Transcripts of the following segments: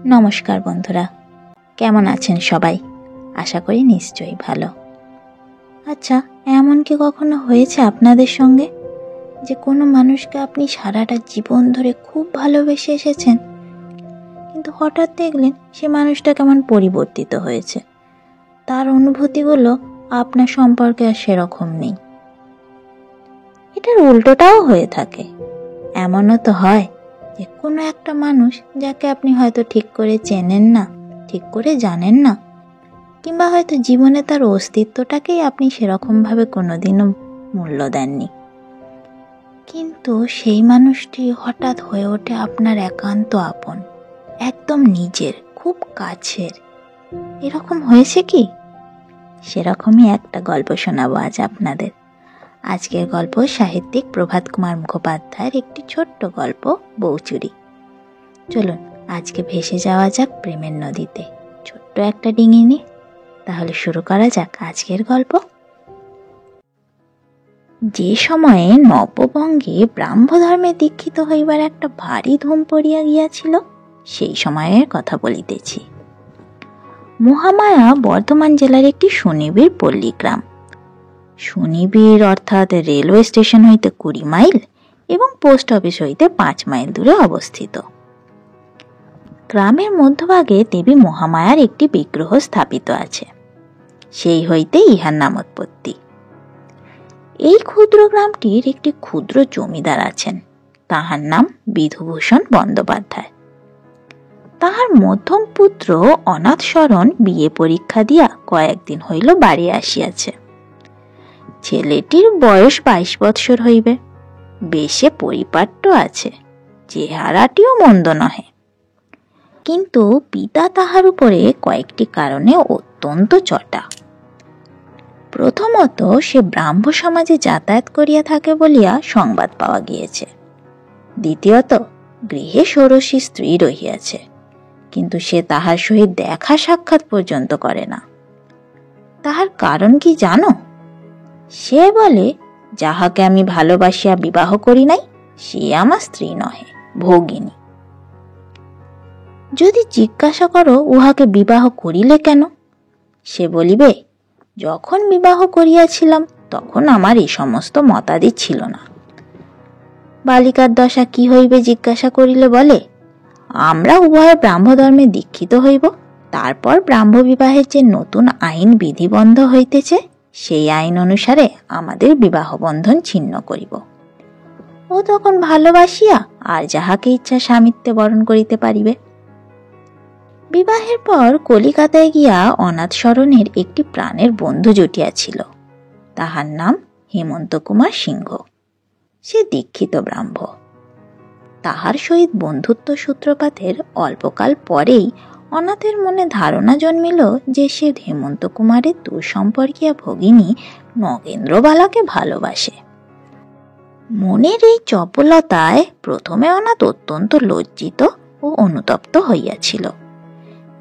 নমস্কার বন্ধুরা, কেমন আছেন সবাই? আশা করি নিশ্চয়ই ভালো। আচ্ছা, এমন কি কখনো হয়েছে আপনাদের সঙ্গে যে কোনো মানুষকে আপনি সারাটা জীবন ধরে খুব ভালোবেসে এসেছেন, কিন্তু হঠাৎ দেখলেন সে মানুষটা কেমন পরিবর্তিত হয়েছে, তার অনুভূতিগুলো আপনার সম্পর্কে আর সেরকম নেই? এটার উল্টোটাও হয়ে থাকে। এমনও তো হয় যে কোনো একটা মানুষ যাকে আপনি হয়তো ঠিক করে চেনেন না, ঠিক করে জানেন না, কিংবা হয়তো জীবনে তার অস্তিত্বটাকেই আপনি সেরকমভাবে কোনোদিনও মূল্য দেননি, কিন্তু সেই মানুষটি হঠাৎ হয়ে ওঠে আপনার একান্ত আপন, একদম নিজের, খুব কাছের। এরকম হয়েছে কি? সেরকমই একটা গল্প শোনাবো আজ আপনাদের। আজকের গল্প সাহিত্যিক প্রভাত কুমার মুখোপাধ্যায়ের একটি ছোট্ট গল্প, বউচুরি। চলুন আজকে ভেসে যাওয়া যাক প্রেমের নদীতে, ছোট্ট একটা ডিঙি নিয়ে। তাহলে শুরু করা যাক আজকের গল্প। যে সময়ে নববঙ্গে ব্রাহ্মধর্মে দীক্ষিত হইবার একটা ভারী ধুম পড়িয়া গিয়াছিল, সেই সময়ের কথা বলিতেছি। মহামায়া বর্ধমান জেলার একটি সুনিবিড় পল্লী গ্রাম। সুনিবিড় অর্থাৎ রেলওয়ে স্টেশন হইতে 20 মাইল এবং পোস্ট অফিস হইতে 5 মাইল দূরে অবস্থিত। গ্রামের মধ্যভাগে দেবী মহামায়ার একটি বিগ্রহ স্থাপিত আছে, সেই হইতে ইহার নামোৎপত্তি। এই ক্ষুদ্র গ্রামটির একটি ক্ষুদ্র জমিদার আছেন, তাহার নাম বিধুভূষণ বন্দ্যোপাধ্যায়। তাহার মধ্যম পুত্র অনাথ শরণ বিয়ে পরীক্ষা দিয়া কয়েকদিন হইল বাড়ি আসিয়াছে। ছেলেটির বয়স 22 বৎসর হইবে, বেশে পরিপাট্য আছে, চেহারাটিও মন্দ নহে, কিন্তু পিতা তাহার উপরে কয়েকটি কারণে অত্যন্ত চটা। প্রথমত, সে ব্রাহ্ম সমাজে যাতায়াত করিয়া থাকে বলিয়া সংবাদ পাওয়া গিয়েছে। দ্বিতীয়ত, গৃহে ষোড়শী স্ত্রী রহিয়াছে, কিন্তু সে তাহার সহিত দেখা সাক্ষাৎ পর্যন্ত করে না। তাহার কারণ কি জানো? সে বলে, যাহাকে আমি ভালোবাসিয়া বিবাহ করি নাই, সে আমার স্ত্রী নহে, ভগিনী। যদি জিজ্ঞাসা করো উহাকে বিবাহ করিলে কেন, সে বলিবে, যখন বিবাহ করিয়াছিলাম তখন আমার এই সমস্ত মতাদি ছিল না। বালিকার দশা কি হইবে জিজ্ঞাসা করিলে বলে, আমরা উভয়ে ব্রাহ্মধর্মে দীক্ষিত হইব, তারপর ব্রাহ্ম বিবাহের যে নতুন আইন বিধিবন্ধ হইতেছে, সেই আইন অনুসারে আমাদের বিবাহ বন্ধন ছিন্ন করিব। ও তখন ভালোবাসিয়া আর যাহাকে ইচ্ছা স্বামিত্বে বরণ করিতে পারিবে। বিবাহের পর কলিকাতায় গিয়া অনাথ শরণের একটি প্রাণের বন্ধু জুটিয়াছিল, তাহার নাম হেমন্ত কুমার সিংহ। সে দীক্ষিত ব্রাহ্ম। তাহার সহিত বন্ধুত্ব সূত্রপাতের অল্পকাল পরেই অনাথের মনে ধারণা জন্মিল যে সে হেমন্ত কুমারের দুঃসম্পর্কীয়া ভগিনী নগেন্দ্রবালাকে ভালোবাসে। মনের এই চপলতায় প্রথমে অনাথ অত্যন্ত লজ্জিত ও অনুতপ্ত হইয়াছিল,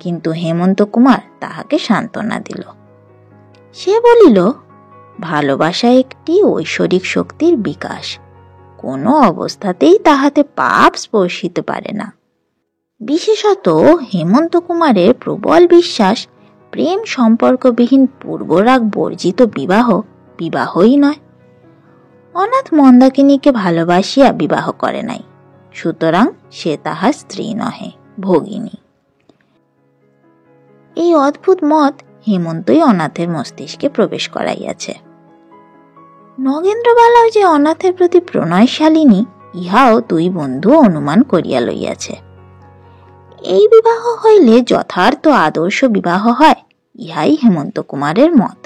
কিন্তু হেমন্ত কুমার তাহাকে সান্ত্বনা দিল। সে বলিল, ভালোবাসা একটি ঐশ্বরিক শক্তির বিকাশ, কোনো অবস্থাতেই তাহাতে পাপ স্পর্শিতে পারে না। বিশেষত হেমন্ত কুমারের প্রবল বিশ্বাস, প্রেম সম্পর্কবিহীন পূর্বরাগ বর্জিত বিবাহ বিবাহই নয়। অনাথ মন্দাকিনীকে ভালোবাসিয়া বিবাহ করে নাই, সুতরাং সে তাহার স্ত্রী নহে, ভগিনী। এই অদ্ভুত মত হেমন্তই অনাথের মস্তিষ্কে প্রবেশ করাইয়াছে। নগেন্দ্রবালাও যে অনাথের প্রতি প্রণয়শালিনী, ইহাও দুই বন্ধু অনুমান করিয়া লইয়াছে। এই বিবাহ হইলে যথার্থ আদর্শ বিবাহ হয়, ইহাই হেমন্ত কুমারের মত,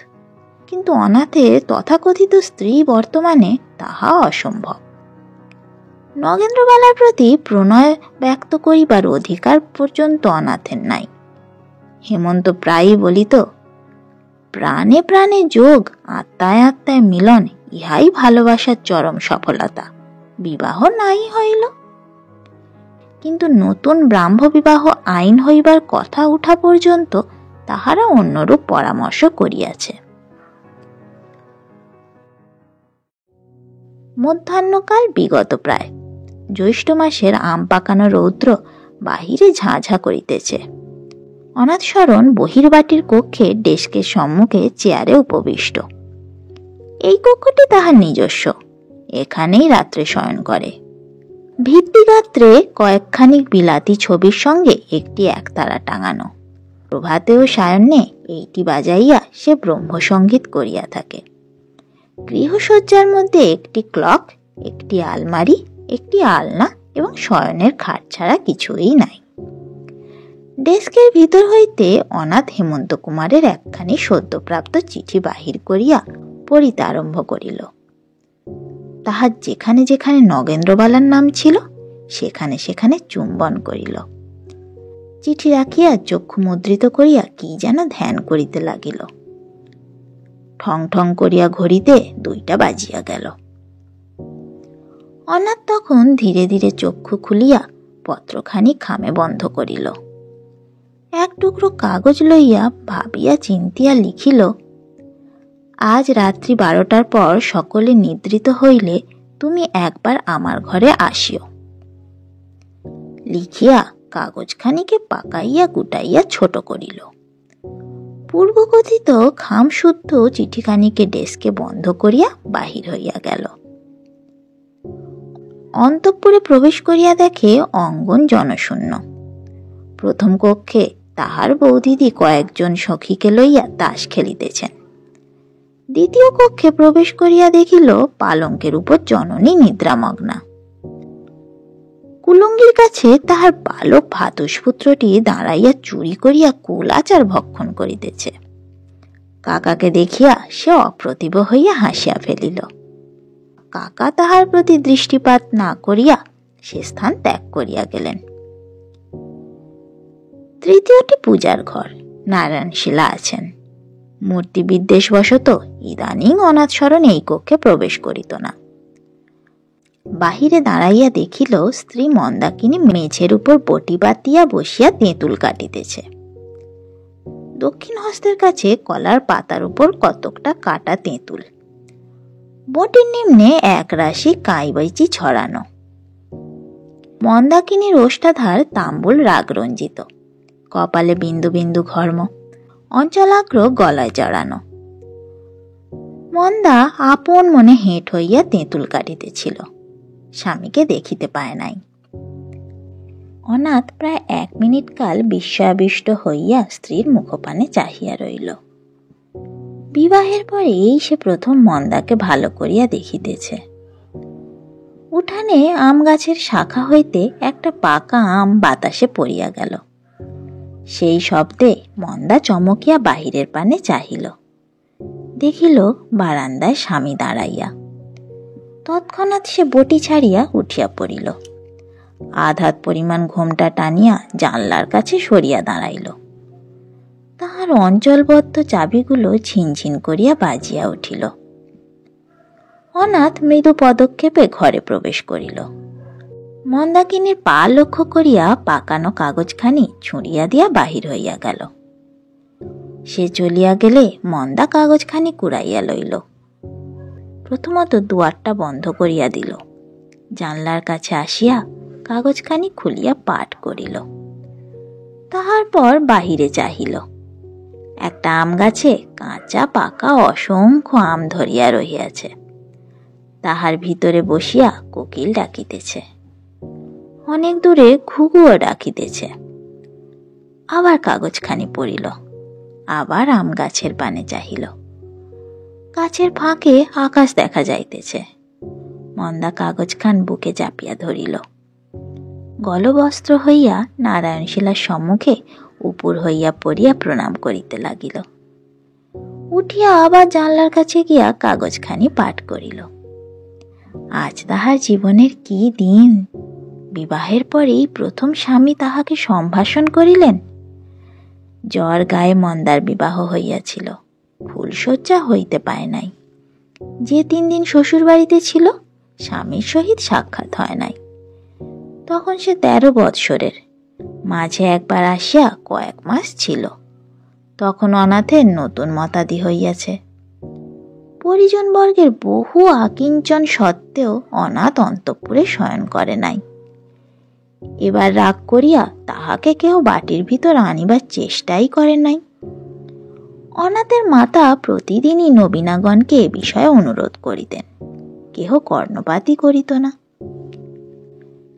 কিন্তু অনাথের তথাকথিত স্ত্রী বর্তমানে তাহা অসম্ভব। নগেন্দ্রবালার প্রতি প্রণয় ব্যক্ত করিবার অধিকার পর্যন্ত অনাথের নাই। হেমন্ত প্রায়ই বলিত, প্রাণে প্রাণে যোগ, আত্মায় আত্মায় মিলন, ইহাই ভালোবাসার চরম সফলতা, বিবাহ নাই হইল। কিন্তু নতুন ব্রাহ্ম বিবাহ আইন হইবার কথা উঠা পর্যন্ত তাহারা অন্যরূপ পরামর্শ করিয়াছে। মধ্যাহ্নকাল বিগত প্রায়। জ্যৈষ্ঠ মাসের আম পাকানো রৌদ্র বাহিরে ঝাঁঝা করিতেছে। অনাথশরণ বহির্বাটির কক্ষে ডেস্কের সম্মুখে চেয়ারে উপবিষ্ট। এই কক্ষটি তাহার নিজস্ব, এখানেই রাত্রে শয়ন করে। ভিত্তিগাত্রে কয়েকখানি বিলাতি ছবির সঙ্গে একটি একতারা টাঙানো। প্রভাতে ও সায়ন্যে এইটি বাজাইয়া সে ব্রহ্মসঙ্গীত করিয়া থাকে। গৃহসজ্জার মধ্যে একটি ক্লক, একটি আলমারি, একটি আলনা এবং শয়নের খাট ছাড়া কিছুই নাই। ডেস্কের ভিতর হইতে অনাথ হেমন্ত কুমারের একখানি সদ্যপ্রাপ্ত চিঠি বাহির করিয়া পড়িতে আরম্ভ করিল। তাহার যেখানে যেখানে নগেন্দ্রবালার নাম ছিল সেখানে সেখানে চুম্বন করিল। চিঠি রাখিয়া চক্ষু মুদ্রিত করিয়া কি যেন ধ্যান করিতে লাগিল। ঠং ঠং করিয়া ঘড়িতে 2টা বাজিয়া গেল। অনাথ তখন ধীরে ধীরে চক্ষু খুলিয়া পত্রখানি খামে বন্ধ করিল। এক টুকরো কাগজ লইয়া ভাবিয়া চিন্তিয়া লিখিল, আজ রাত্রি 12টার পর সকলে নিদ্রিত হইলে তুমি একবার আমার ঘরে আসিও। লিখিয়া কাগজখানিকে পাকাইয়া গুটাইয়া ছোট করিল। পূর্বকথিত খামশুদ্ধ চিঠিখানিকে ডেস্কে বন্ধ করিয়া বাহির হইয়া গেল। অন্তঃপুরে প্রবেশ করিয়া দেখে অঙ্গন জনশূন্য। প্রথম কক্ষে তাহার বৌদিদি কয়েকজন সখীকে লইয়া তাস খেলিতেছেন। দ্বিতীয় কক্ষে প্রবেশ করিয়া দেখিল পালঙ্কের উপর জননী নিদ্রামগ্না। কুলঙ্গির কাছে তাহার বালক ভাতুষপুত্রটি দাঁড়াইয়া চুরি করিয়া কুল আচার ভক্ষণ করিতেছে। কাকাকে দেখিয়া সে অপ্রতিভ হইয়া হাসিয়া ফেলিল। কাকা তাহার প্রতি দৃষ্টিপাত না করিয়া সে স্থান ত্যাগ করিয়া গেলেন। তৃতীয়টি পূজার ঘর, নারায়ণশীলা আছেন। মূর্তি বিদ্বেষবশত ইদানিং অনাথশরণ এই কক্ষে প্রবেশ করিত না। বাহিরে দাঁড়াইয়া দেখিল স্ত্রী মন্দাকিনী মেঝের উপর বটি পাতিয়া বসিয়া তেঁতুল কাটিতেছে। দক্ষিণ হস্তের কাছে কলার পাতার উপর কতকটা কাটা তেঁতুল। বটির নিম্নে এক রাশি কাইবৈচি ছড়ানো। মন্দাকিনীর ওষ্ঠাধার তাম্বুল রাগরঞ্জিত, কপালে বিন্দু বিন্দু ঘর্ম, অঞ্চলাগ্র গলায় জড়ানো। মন্দা আপন মনে হেঁট হইয়া তেঁতুল কাটিতেছিল, স্বামীকে দেখিতে পায় নাই। অনাথ প্রায় 1 মিনিট কাল বিস্ময়াবিষ্ট হইয়া স্ত্রীর মুখপানে চাহিয়া রইল। বিবাহের পরেই সে প্রথম মন্দাকে ভালো করিয়া দেখিতেছে। উঠানে আম গাছের শাখা হইতে একটা পাকা আম বাতাসে পড়িয়া গেল। সেই শব্দে মন্দা চমকিয়া বাহিরের পানে চাহিল। দেখিল বারান্দায় স্বামী দাঁড়াইয়া। তৎক্ষণাৎ সে বটি ছাড়িয়া উঠিয়া পড়িল। আধাত পরিমাণ ঘোমটা টানিয়া জানলার কাছে সরিয়া দাঁড়াইল। তাহার অঞ্চলবদ্ধ চাবিগুলো ঝিনঝিন করিয়া বাজিয়া উঠিল। অনাথ মৃদু পদক্ষেপে ঘরে প্রবেশ করিল। মন্দাকিনীর পা লক্ষ্য করিয়া পাকানো কাগজখানি ছুঁড়িয়া দিয়া বাহির হইয়া গেল। সে চলিয়া গেলে মন্দা কাগজখানি কুড়াইয়া লইল। প্রথমত দুয়ারটা বন্ধ করিয়া দিল। জানলার কাছে আসিয়া কাগজখানি খুলিয়া পাঠ করিল। তাহার পর বাহিরে চাহিল। একটা আম গাছে কাঁচা পাকা অসংখ্য আম ধরিয়া রহিয়াছে। তাহার ভিতরে বসিয়া কোকিল ডাকিতেছে, অনেক দূরে ঘুঘুও ডাকিতেছে। আবার কাগজখানি পড়িল, আবার আম গাছের পানে চাহিল। গাছের ফাঁকে আকাশ দেখা যাইতেছে। মন্দা কাগজখান বুকে চাপিয়া ধরিল। গলবস্ত্র হইয়া নারায়ণশীলার সম্মুখে উপর হইয়া পড়িয়া প্রণাম করিতে লাগিল। উঠিয়া আবার জানলার কাছে গিয়া কাগজখানি পাঠ করিল। আজ তাহার জীবনের কি দিন! বিবাহের পরেই প্রথম স্বামী তাহাকে সম্ভাষণ করিলেন। জ্বর গায়ে মন্দার বিবাহ হইয়াছিল, ফুলশয্যা হইতে পায় নাই। যে 3 দিন শ্বশুর বাড়িতে ছিল স্বামীর সহিত সাক্ষাৎ হয় নাই। তখন সে 13 বৎসরের। মাঝে একবার আসিয়া কয়েক মাস ছিল। তখন অনাথের নতুন মতাদি হইয়াছে। পরিজনবর্গের বহু আকিঞ্চন সত্ত্বেও অনাথ অন্তঃপুরে শয়ন করে নাই। এবার রাগ করিয়া তাহাকে কেহ বাটির ভিতর আনিবার চেষ্টাই করে নাই। অনাথের মাতা প্রতিদিনই নবীনাগণকে এ বিষয়ে অনুরোধ করিতেন, কেহ কর্ণপাতই করিত না।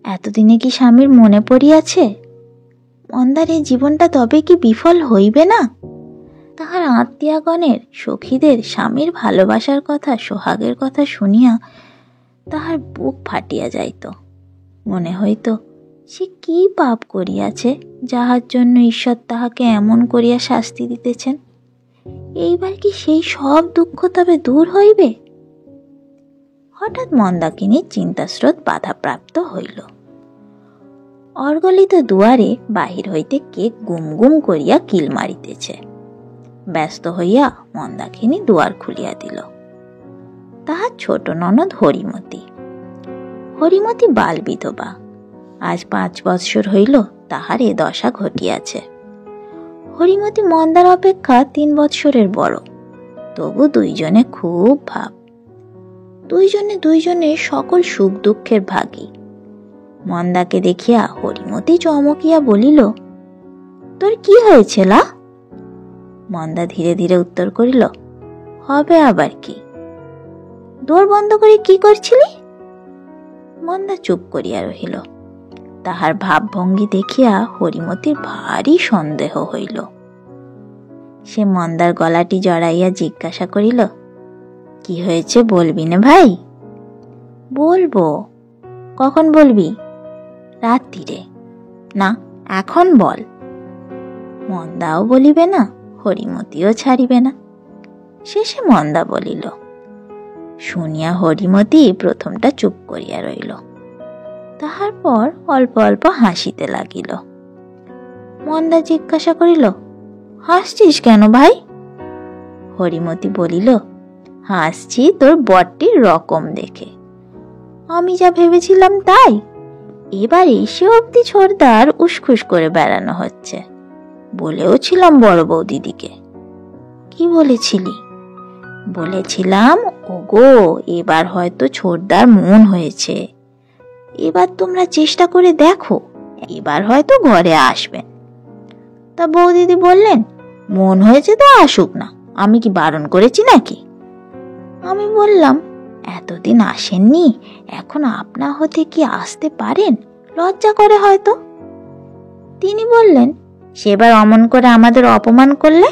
এতদিনে কি স্বামীর মনে পড়িয়াছে? মন্দার এই জীবনটা তবে কি বিফল হইবে না? তাহার আত্মীয়গণের, সখীদের স্বামীর ভালোবাসার কথা, সোহাগের কথা শুনিয়া তাহার বুক ফাটিয়া যাইত। মনে হইত সে কি পাপ করিয়াছে, যাহার জন্য ঈশ্বর তাহাকে এমন করিয়া শাস্তি দিতেছেন। এইবার কি সেই সব দুঃখ তবে দূর হইবে? হঠাৎ মন্দাকিনীর চিন্তাস্রোত বাধাপ্রাপ্ত হইল। অর্গলিত দুয়ারে বাহির হইতে কে গুম গুম করিয়া কিল মারিতেছে। ব্যস্ত হইয়া মন্দাকিনী দুয়ার খুলিয়া দিল। তাহার ছোট ননদ হরিমতি। হরিমতি বাল বিধবা। আজ 5 বৎসর হইল তাহার এ দশা ঘটিয়াছে। হরিমতি মন্দার অপেক্ষা 3 বৎসরের বড়, তবু দুইজনে খুব ভাব। দুইজনে সকল সুখ দুঃখের ভাগী। মন্দাকে দেখিয়া হরিমতি চমকিয়া বলিল, তোর কি হয়েছে লা? মন্দা ধীরে ধীরে উত্তর করিল, হবে আবার কি? দোর বন্ধ করে কি করছিলি? মন্দা চুপ করিয়া রহিল। তাহার ভাবভঙ্গি দেখিয়া হরিমতির ভারী সন্দেহ হইল। সে মন্দার গলাটি জড়াইয়া জিজ্ঞাসা করিল, কি হয়েছে বলবি না ভাই? বলবো। কখন বলবি? রাত্রিরে। না, এখন বল। মন্দাও বলিবে না, হরিমতিও ছাড়িবে না। শেষে মন্দা বলিল। শুনিয়া হরিমতি প্রথমটা চুপ করিয়া রইল। তাহার পর অল্প অল্প হাসিতে লাগিল। মন্দা জিজ্ঞাসা করিল, হাসছিস কেন ভাই? হরিমতি বলিল, হাসছি তোর বটটির রকম দেখে। আমি যা ভেবেছিলাম তাই? এবার এসে অব্দি ছোড়দার উসখুস করে বেড়ানো হচ্ছে। বলেও ছিলাম বড় বৌদিদিকে। কি বলেছিলি? বলেছিলাম, ওগো এবার হয়তো ছোড়দার মন হয়েছে, এবার তোমরা চেষ্টা করে দেখো, এবার হয়তো ঘরে আসবেন। তা বৌদিদি বললেন, মন হয়েছে তো আসুক না, আমি কি বারণ করেছি নাকি? আমি বললাম, এতদিন আসেননি, এখন আপনা হতে কি আসতে পারেন? লজ্জা করে হয়তো। তিনি বললেন, সেবার অমন করে আমাদের অপমান করলে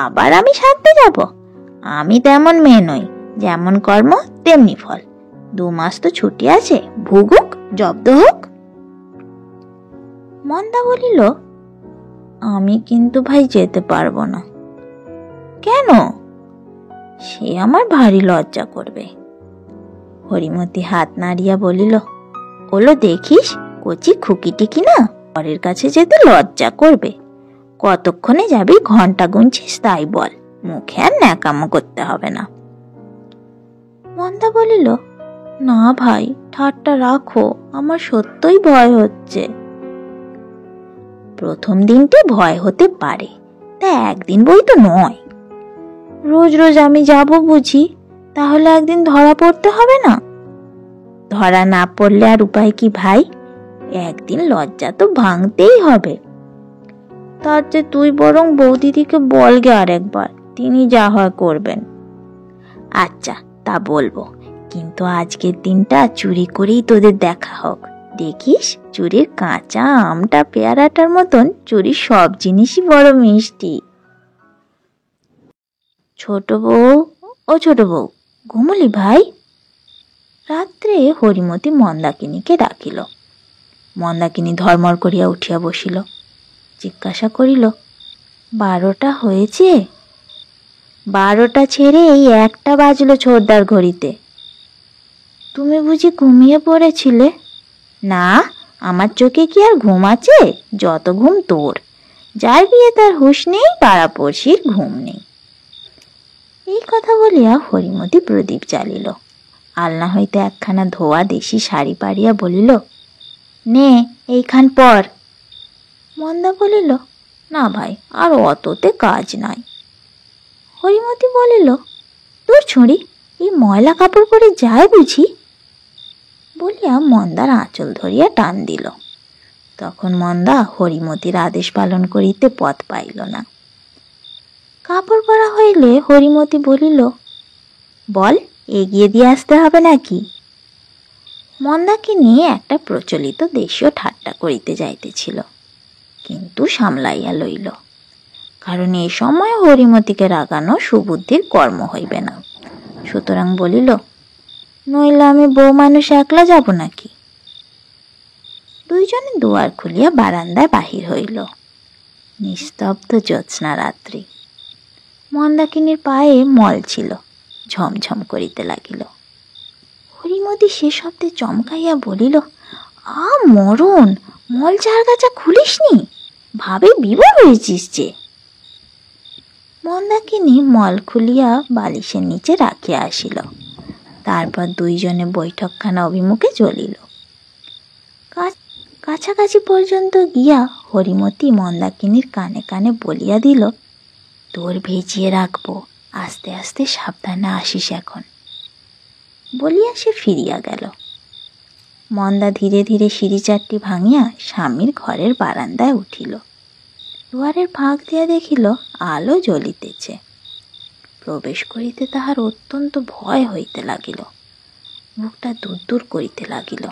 আবার আমি সারতে যাব? আমি তেমন মেয়ে নই, যেমন কর্ম তেমনি ফল। 2 মাস তো ছুটি আছে, ভুগুক, জব্দ হোক। মন্দা বলিল, আমি কিন্তু ভাই যেতে পারবো না। কেন? সে আমার ভারী লজ্জা করবে। হরিমতি হাত নাড়িয়া বলিল, ওলো দেখিস, কচি খুকিটি কিনা পরের কাছে যেতে লজ্জা করবে। কতক্ষণে যাবি, ঘন্টা গুনছিস তাই বল, মুখে আর ন্যাকামো করতে হবে না। মন্দা বলিল, না ভাই, ঠাট্টা রাখো, আমার সত্যই ভয় হচ্ছে। প্রথম দিনটি ভয় হতে পারে, তা একদিন বই তো নয়। রোজ রোজ আমি যাব বুঝি, তাহলে একদিন ধরা পড়তে হবে না? ধরা না পড়লে আর উপায় কি ভাই? একদিন লজ্জা তো ভাঙতেই হবে। তার যে তুই বরং বৌদিদিকে বলগে আরেকবার, তিনি যা হয় করবেন। আচ্ছা, তা বলবো, কিন্তু আজকের দিনটা চুরি করেই তোদের দেখা হোক। দেখিস, চুরির কাঁচা আমটা পেয়ারাটার মতন চুরির সব জিনিসই বড় মিষ্টি। ছোট বউ, ও ছোট বউ, ঘুমলি ভাই? রাত্রে হরিমতি মন্দাকিনীকে ডাকিল। মন্দাকিনী ধর্মর করিয়া উঠিয়া বসিল। জিজ্ঞাসা করিল, 12টা হয়েছে? 12টা ছেড়ে এই 1টা বাজলো ছোড়দার ঘড়িতে। তুমি বুঝি ঘুমিয়ে পড়েছিলে? না, আমার চোখে কি আর ঘুম আছে? যত ঘুম তোর। যার বিয়ে তার হুঁশ নেই, পাড়াপড়শির ঘুম নেই। এই কথা বলিয়া হরিমতি প্রদীপ জ্বালিল। আলনা হইতে একখানা ধোয়া দেশি শাড়ি পাড়িয়া বলিল, নে এইখান পর। মন্দা বলিল, না ভাই, আর অততে কাজ নাই। হরিমতি বলিল, তোর ছুঁড়ি, এই ময়লা কাপড় পরে যায় বুঝি? বলিয়া মন্দার আঁচল ধরিয়া টান দিল। তখন মন্দা হরিমতির আদেশ পালন করিতে পথ পাইল না। কাপড় পরা হইলে হরিমতি বলিল, বল, এগিয়ে দিয়ে আসতে হবে নাকি? মন্দাকে নিয়ে একটা প্রচলিত দেশীয় ঠাট্টা করিতে যাইতেছিল, কিন্তু সামলাইয়া লইল, কারণ এই সময় হরিমতিকে রাগানো সুবুদ্ধির কর্ম হইবে না। সুতরাং বলিল, নইলে আমি বউ মানুষ একলা যাব নাকি? দুইজনে দুয়ার খুলিয়া বারান্দায় বাহির হইল। নিস্তব্ধ জ্যোৎস্না রাত্রি। মন্দাকিনীর পায়ে মল ছিল, ঝমঝম করিতে লাগিল। হরিমতি সে শব্দে চমকাইয়া বলিল, মরণ, মল চারগাছা খুলিসনি, ভাবে বিভোর হয়েছিস যে। মন্দাকিনী মল খুলিয়া বালিশের নিচে রাখিয়া আসিল। তারপর দুইজনে বৈঠকখানা অভিমুখে চলিল। কাছাকাছি পর্যন্ত গিয়া হরিমতি মন্দাকিনীর কানে কানে বলিয়া দিল, তোর ভেজিয়ে রাখবো, আস্তে আস্তে সাবধানে আসিস এখন। বলিয়া সে ফিরিয়া গেল। মন্দা ধীরে ধীরে সিঁড়ি চারটি ভাঙিয়া স্বামীর ঘরের বারান্দায় উঠিল। দুয়ারের ফাঁক দিয়া দেখিল আলো জ্বলিতেছে। প্রবেশ করিতে তাহার অত্যন্ত ভয় হইতে লাগিল। মুখটা দূর দূর করিতে লাগিল,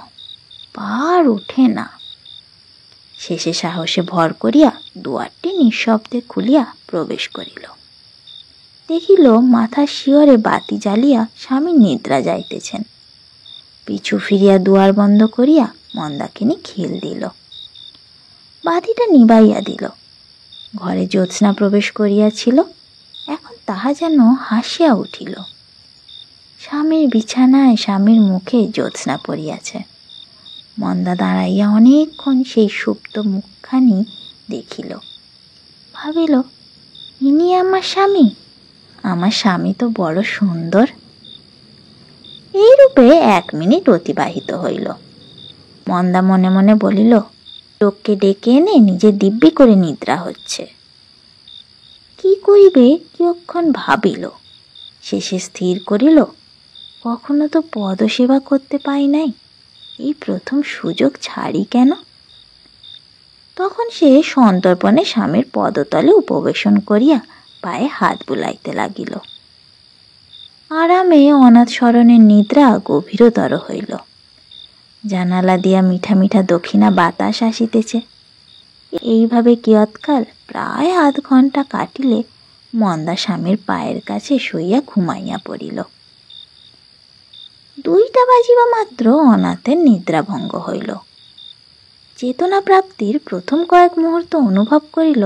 পার উঠে না। শেষে সাহসে ভর করিয়া দুয়ারটি নিঃশব্দে খুলিয়া প্রবেশ করিল। দেখিল মাথার শিয়রে বাতি জ্বালিয়া স্বামী নিদ্রা যাইতেছেন। পিছু ফিরিয়া দুয়ার বন্ধ করিয়া মন্দাকিনী খিল দিল, বাতিটা নিবাইয়া দিল। ঘরে জ্যোৎস্না প্রবেশ করিয়াছিল, এখন তাহা যেন হাসিয়া উঠিল। স্বামীর বিছানায় স্বামীর মুখে জ্যোৎস্না পড়িয়াছে। মন্দা দাঁড়াইয়া অনেকক্ষণ সেই সুপ্ত মুখখানি দেখিল। ভাবিল, ইনি আমার স্বামী? আমার স্বামী তো বড় সুন্দর। এইরূপে 1 মিনিট অতিবাহিত হইল। মন্দা মনে মনে বলিল, লোককে ডেকে এনে নিজে দিব্যি করে নিদ্রা হচ্ছে। কি করিবে কিয়ক্ষণ ভাবিল, শেষে স্থির করিল, কখনো তো পদসেবা করতে পাই নাই, এই প্রথম সুযোগ ছাড়ি কেন। তখন সে সন্তর্পণে স্বামীর পদতলে উপবেশন করিয়া পায়ে হাত বুলাইতে লাগিল। আরামে অনাথ স্মরণের নিদ্রা গভীরতর হইল। জানালা দিয়া মিঠা মিঠা দক্ষিণা বাতাস আসিতেছে। এইভাবে কিয়ৎকাল প্রায় 1/2 ঘণ্টা কাটিলে মন্দা স্বামীর পায়ের কাছে শুইয়া ঘুমাইয়া পড়িল। 2টা বাজিবা মাত্র অনাথের নিদ্রাভঙ্গ হইল। চেতনা প্রাপ্তির প্রথম কয়েক মুহূর্ত অনুভব করিল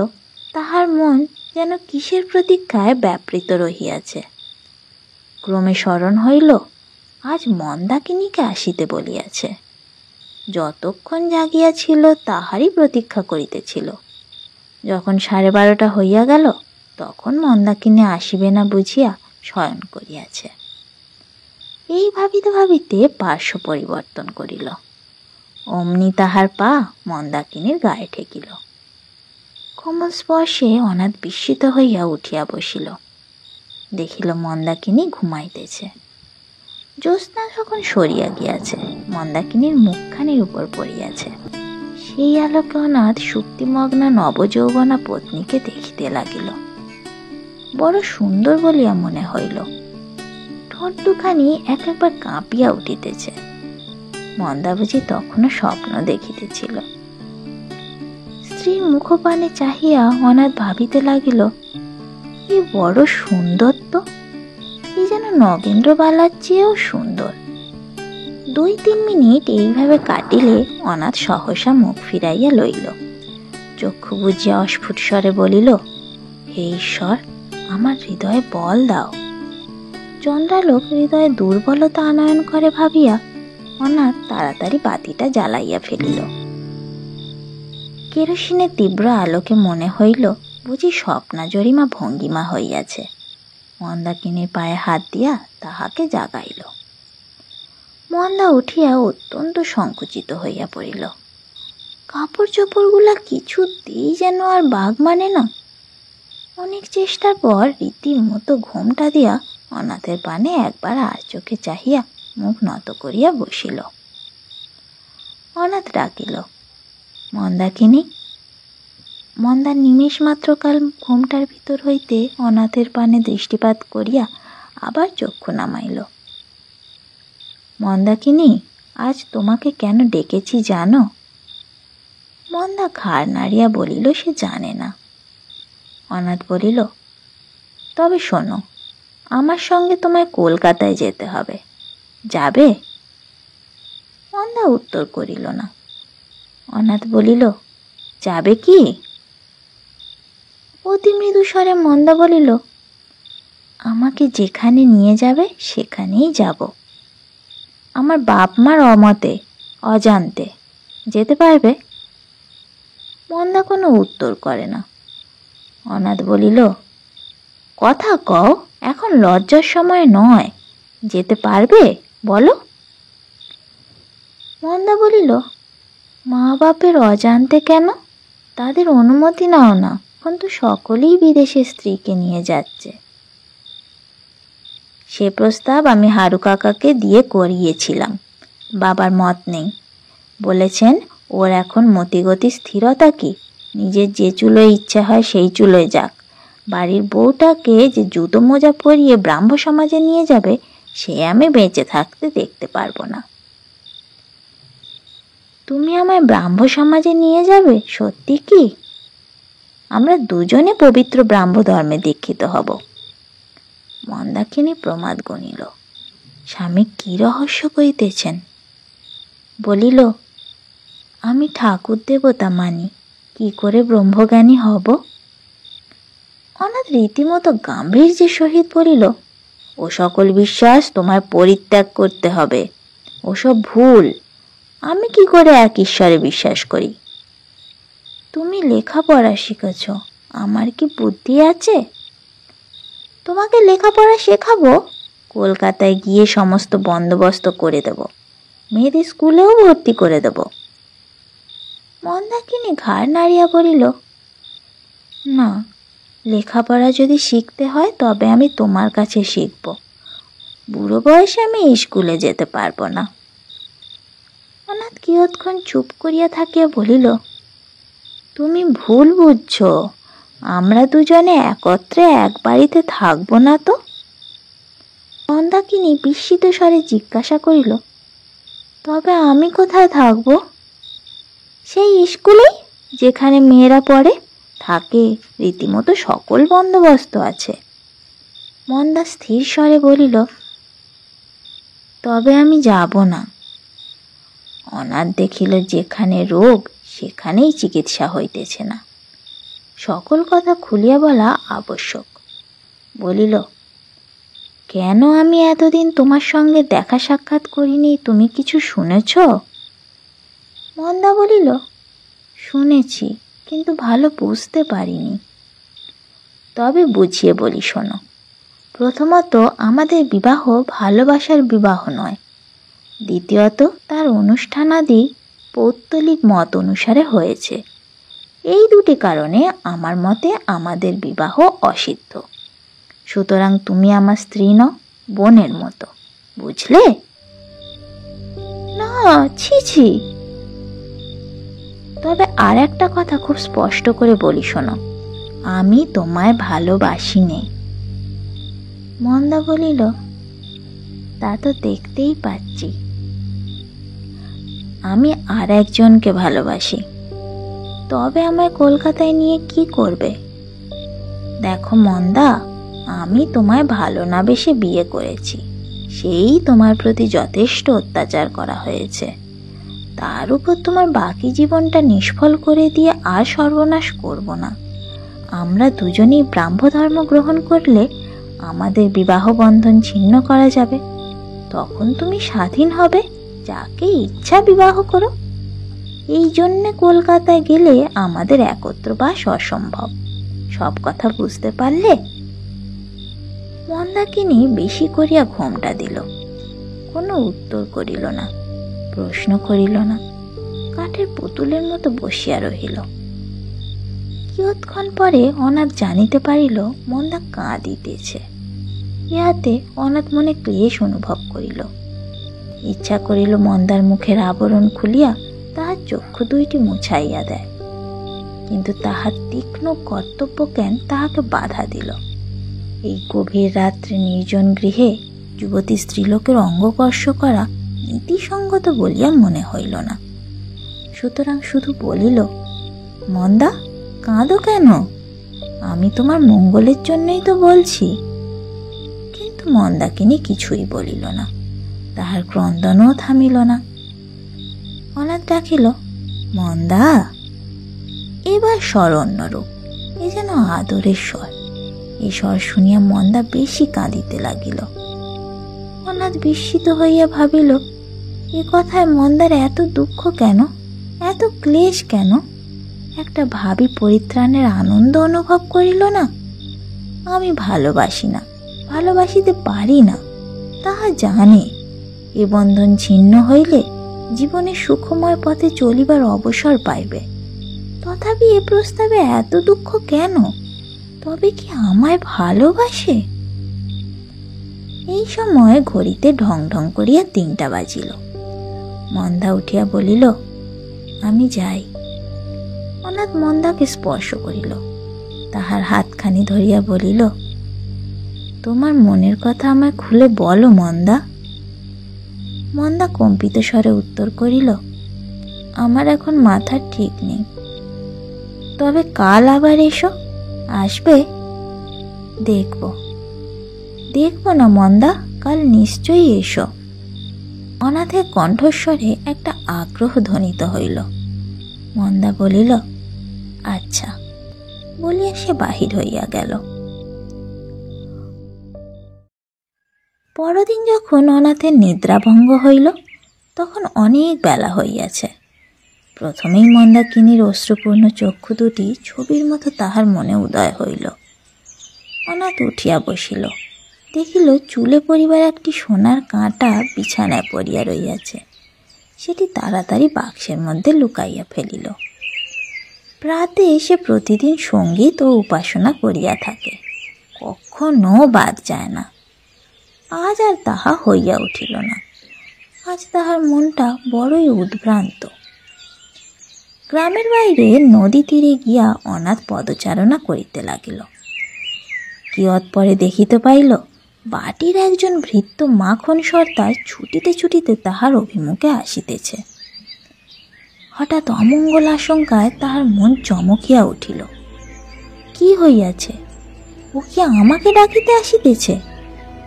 তাহার মন যেন কিসের প্রতীক্ষায় ব্যাপৃত রহিয়াছে। ক্রমে স্মরণ হইল, আজ মন্দাকিনীকে আসিতে বলিয়াছে। যতক্ষণ জাগিয়াছিল তাহারই প্রতীক্ষা করিতেছিল। যখন 12:30 হইয়া গেল, তখন মন্দাকিনী আসিবে না বুঝিয়া শয়ন করিয়াছে। এই ভাবিতে ভাবিতে পার্শ্ব পরিবর্তন করিল। অমনি তাহার পা মন্দাকিনীর গায়ে ঠেকিল। কোমল স্পর্শে অনাথ বিস্মিত হইয়া উঠিয়া বসিল। দেখিল মন্দাকিনী ঘুমাইতেছে। জ্যোৎস্না যখন সরিয়া গিয়াছে, মন্দাকিনীর মুখখানির উপর পড়িয়াছে। সেই আলোকে অনাথ সুপ্তিমগ্না নবযৌবনা পত্নীকে দেখিতে লাগিল। বড় সুন্দর বলিয়া মনে হইল। ঠোঁট দুখানি একবার কাঁপিয়া উঠিতেছে। মন্দা বুঝি তখনও স্বপ্ন দেখিতেছিল। স্ত্রীর মুখপানে চাহিয়া অনাথ ভাবিতে লাগিল, এ বড় সুন্দর তো, এ যেন নগেন্দ্রবালার চেয়েও সুন্দর। 2-3 মিনিট এইভাবে কাটিলে অনাথ সহসা মুখ ফিরাইয়া লইল। চক্ষু বুজিয়া অস্ফুট স্বরে বলিল, হে ঈশ্বর, আমার হৃদয়ে বল দাও। চন্দ্রালোক হৃদয়ে দুর্বলতা আনয়ন করে ভাবিয়া অনাথ তাড়াতাড়ি বাতিটা জ্বালাইয়া ফেলিল। কেরোসিনের তীব্র আলোকে মনে হইল বুঝি স্বপ্নাজরিমা ভঙ্গিমা হইয়াছে। মন্দাকিনীর পায়ে হাত দিয়া তাহাকে জাগাইল। মন্দা উঠিয়া অত্যন্ত সংকুচিত হইয়া পড়িল। কাপড় চোপড়গুলা কিছুতেই যেন আর বাগ মানে না। অনেক চেষ্টার পর রীতিমতো ঘোমটা দিয়া অনাথের পানে একবার আর চোখে চাহিয়া মুখ নত করিয়া বসিল। অনাথ ডাকিল, মন্দাকিনী। মন্দা নিমেষ মাত্রকাল ঘোমটার ভিতর হইতে অনাথের পানে দৃষ্টিপাত করিয়া আবার চক্ষু নামাইল। মন্দাকিনী, আজ তোমাকে কেন ডেকেছি জানো? মন্দা ঘাড় নাড়িয়া বলিল সে জানে না। অনাথ বলিল, তবে শোনো, আমার সঙ্গে তোমায় কলকাতায় যেতে হবে, যাবে? মন্দা উত্তর করিল না। অনাথ বলিল, যাবে কি? অতি মৃদু স্বরে মন্দা বলিল, আমাকে যেখানে নিয়ে যাবে সেখানেই যাব। আমার বাপ মার অমতে, অজান্তে যেতে পারবে? মন্দা কোনো উত্তর করে না। অনাথ বলিল, কথা কও, এখন লজ্জার সময় নয়, যেতে পারবে বলো? মন্দা বলিল, মা বাপের অজান্তে কেন? তাদের অনুমতি নাও না, এখন তো সকলেই বিদেশে স্ত্রীকে নিয়ে যাচ্ছে। সে প্রস্তাব আমি হারু কাকাকে দিয়ে করিয়েছিলাম, বাবার মত নেই। বলেছেন ওর এখন মতিগতি স্থিরতা কি, নিজের যে চুলোয় ইচ্ছা হয় সেই চুলোয় যাক। বাড়ির বউটাকে যে জুতো মোজা পরিয়ে ব্রাহ্ম সমাজে নিয়ে যাবে সে আমি বেঁচে থাকতে দেখতে পারবো না। তুমি আমায় ব্রাহ্ম সমাজে নিয়ে যাবে? সত্যি কি? আমরা দুজনে পবিত্র ব্রাহ্ম ধর্মে দীক্ষিত হব। মন্দাকিনী প্রমাদ গণিল, স্বামী কি রহস্য কইতেছেন? বলিল, আমি ঠাকুর দেবতা মানি, কি করে ব্রহ্মজ্ঞানী হব? অনাথ রীতিমতো গাম্ভীর্যের সহিত বলিল, ও সকল বিশ্বাস তোমায় পরিত্যাগ করতে হবে, ওসব ভুল। আমি কি করে এক ঈশ্বরে বিশ্বাস করি? তুমি লেখাপড়া শিখেছ, আমার কি বুদ্ধি আছে? তোমাকে লেখাপড়া শেখাবো, কলকাতায় গিয়ে সমস্ত বন্দোবস্ত করে দেব, মেয়েদের স্কুলেও ভর্তি করে দেব। মন্দাকিনী ঘাড় নাড়িয়া বলিল, না, লেখাপড়া যদি শিখতে হয় তবে আমি তোমার কাছে শিখব, বুড়ো বয়সে আমি স্কুলে যেতে পারবো না। অনাথ কিয়ৎক্ষণ চুপ করিয়া থাকিয়া বলিল, তুমি ভুল বুঝছ, আমরা দুজনে একত্রে এক বাড়িতে থাকবো না তো? মন্দাকিনী বিস্মিত স্বরে জিজ্ঞাসা করিল, তবে আমি কোথায় থাকব? সেই স্কুলেই যেখানে মেয়েরা পড়ে, থাকে, রীতিমতো সকল বন্দোবস্ত আছে। মন্দা স্থির স্বরে বলিল, তবে আমি যাব না। অনাথ দেখিল যেখানে রোগ সেখানেই চিকিৎসা হইতেছে না, সকল কথা খুলিয়া বলা আবশ্যক। বলিল, কেন আমি এতদিন তোমার সঙ্গে দেখা সাক্ষাৎ করিনি, তুমি কিছু শুনেছ? মন্দা বলিল, শুনেছি, কিন্তু ভালো বুঝতে পারিনি। তবে বুঝিয়ে বলি, শোনো। প্রথমত, আমাদের বিবাহ ভালোবাসার বিবাহ নয়। দ্বিতীয়ত, তার অনুষ্ঠানাদি পৌত্তলিক মত অনুসারে হয়েছে। এই দুটি কারণে আমার মতে আমাদের বিবাহ অসিদ্ধ। সুতরাং তুমি আমার স্ত্রী নও, বোনের মতো, বুঝলে? না, ছি ছি। তবে আর একটা কথা খুব স্পষ্ট করে বলি, শোনো, আমি তোমায় ভালোবাসি নে। মন্দা বলিল, তা তো দেখতেই পাচ্ছি। আমি আর একজনকে ভালোবাসি। তবে আমায় কলকাতায় নিয়ে কি করবে? দেখো মন্দা, আমি তোমায় ভালো না বেশে বিয়ে করেছি, সেই তোমার প্রতি যথেষ্ট অত্যাচার করা হয়েছে। তার উপর তোমার বাকি জীবনটা নিষ্ফল করে দিয়ে আর সর্বনাশ করব না। আমরা দুজনেই ব্রাহ্ম ধর্ম গ্রহণ করলে আমাদের বিবাহ বন্ধন ছিন্ন করা যাবে। তখন তুমি স্বাধীন হবে, যাকে ইচ্ছা বিবাহ করো। এই জন্যে কলকাতায় গেলে আমাদের একত্র বাস অসম্ভব। সব কথা বুঝতে পারলে? মন্দাকিনী বেশি করিয়া ঘোমটা দিল, কোনো উত্তর করিল না, প্রশ্ন করিল না, কাঠের পুতুলের মতো বসিয়া রহিল। কিয়ৎক্ষণ পরে অনাথ জানিতে পারিল মন্দা কাঁদিতেছে। ইহাতে অনাথ মনে ক্লেশ অনুভব করিল। ইচ্ছা করিল মন্দার মুখের আবরণ খুলিয়া তাহার চক্ষু দুইটি মুছাইয়া দেয়, কিন্তু তাহার তীক্ষ্ণ কর্তব্যজ্ঞান তাহাকে বাধা দিল। এই গভীর রাত্রে নির্জন গৃহে যুবতী স্ত্রীলোকের অঙ্গস্পর্শ করা নীতিসঙ্গত বলিয়া মনে হইল না। সুতরাং শুধু বলিল, মন্দা, কাঁদো কেন? আমি তোমার মঙ্গলের জন্যই তো বলছি। কিন্তু মন্দাকিনী কিছুই বলিল না, তাহার ক্রন্দনও থামিল না। অনাথ ডাকিল, মন্দা। এবার স্বর অন্যরূপ, এ যেন আদরের স্বর। এই স্বর শুনিয়া মন্দা বেশি কাঁদিতে লাগিল। অনাথ বিস্মিত হইয়া ভাবিল, এ কথায় মন্দার এত দুঃখ কেন, এত ক্লেশ কেন? একটা ভাবী পরিত্রাণের আনন্দ অনুভব করিল না? আমি ভালোবাসি না, ভালোবাসিতে পারি না, তাহা জানে। এ বন্ধন ছিন্ন হইলে জীবনে সুখময় পথে চলিবার অবসর পাইবে। তথাপি এ প্রস্তাবে এত দুঃখ কেন? তবে কি আমায় ভালোবাসে? এই সময় ঘড়িতে ঢং ঢং করিয়া 3টা বাজিল। মন্দা উঠিয়া বলিল, আমি যাই। অনাথ মন্দাকে স্পর্শ করিল, তাহার হাতখানি ধরিয়া বলিল, তোমার মনের কথা আমায় খুলে বলো মন্দা। মন্দা কম্পিত স্বরে উত্তর করিল, আমার এখন মাথা ঠিক নেই, তবে কাল আবার এসো। আসবে? দেখব। দেখব না মন্দা, কাল নিশ্চয়ই এসো। অনাথের কণ্ঠস্বরে একটা আগ্রহ ধ্বনিত হইল। মন্দা বলিল, আচ্ছা, বলিয়া সে বাহির হইয়া গেল। পরদিন যখন অনাথের নিদ্রাভঙ্গ হইল, তখন অনেক বেলা হইয়াছে। প্রথমেই মন্দাকিনীর অশ্রুপূর্ণ চক্ষু দুটি ছবির মতো তাহার মনে উদয় হইল। অনাথ উঠিয়া বসিল, দেখিল চুলে পরিবার একটি সোনার কাঁটা বিছানায় পড়িয়া রইয়াছে। সেটি তাড়াতাড়ি বাক্সের মধ্যে লুকাইয়া ফেলিল। প্রাতে সে প্রতিদিন সঙ্গীত ও উপাসনা করিয়া থাকে, কখনো বাদ যায় না। আজ আর তাহা হইয়া উঠিল না। আজ তাহার মনটা বড়ই উদ্ভ্রান্ত। গ্রামের বাইরে নদী তীরে গিয়া অনাথ পদচারণা করিতে লাগিল। কিয়ৎপরে দেখিতে পাইল, বাটির একজন ভৃত্য মাখন সর্দার ছুটিতে ছুটিতে তাহার অভিমুখে আসিতেছে। হঠাৎ অমঙ্গল আশঙ্কায় তাহার মন চমকিয়া উঠিল। কি হইয়াছে? ও কি আমাকে ডাকিতে আসিতেছে?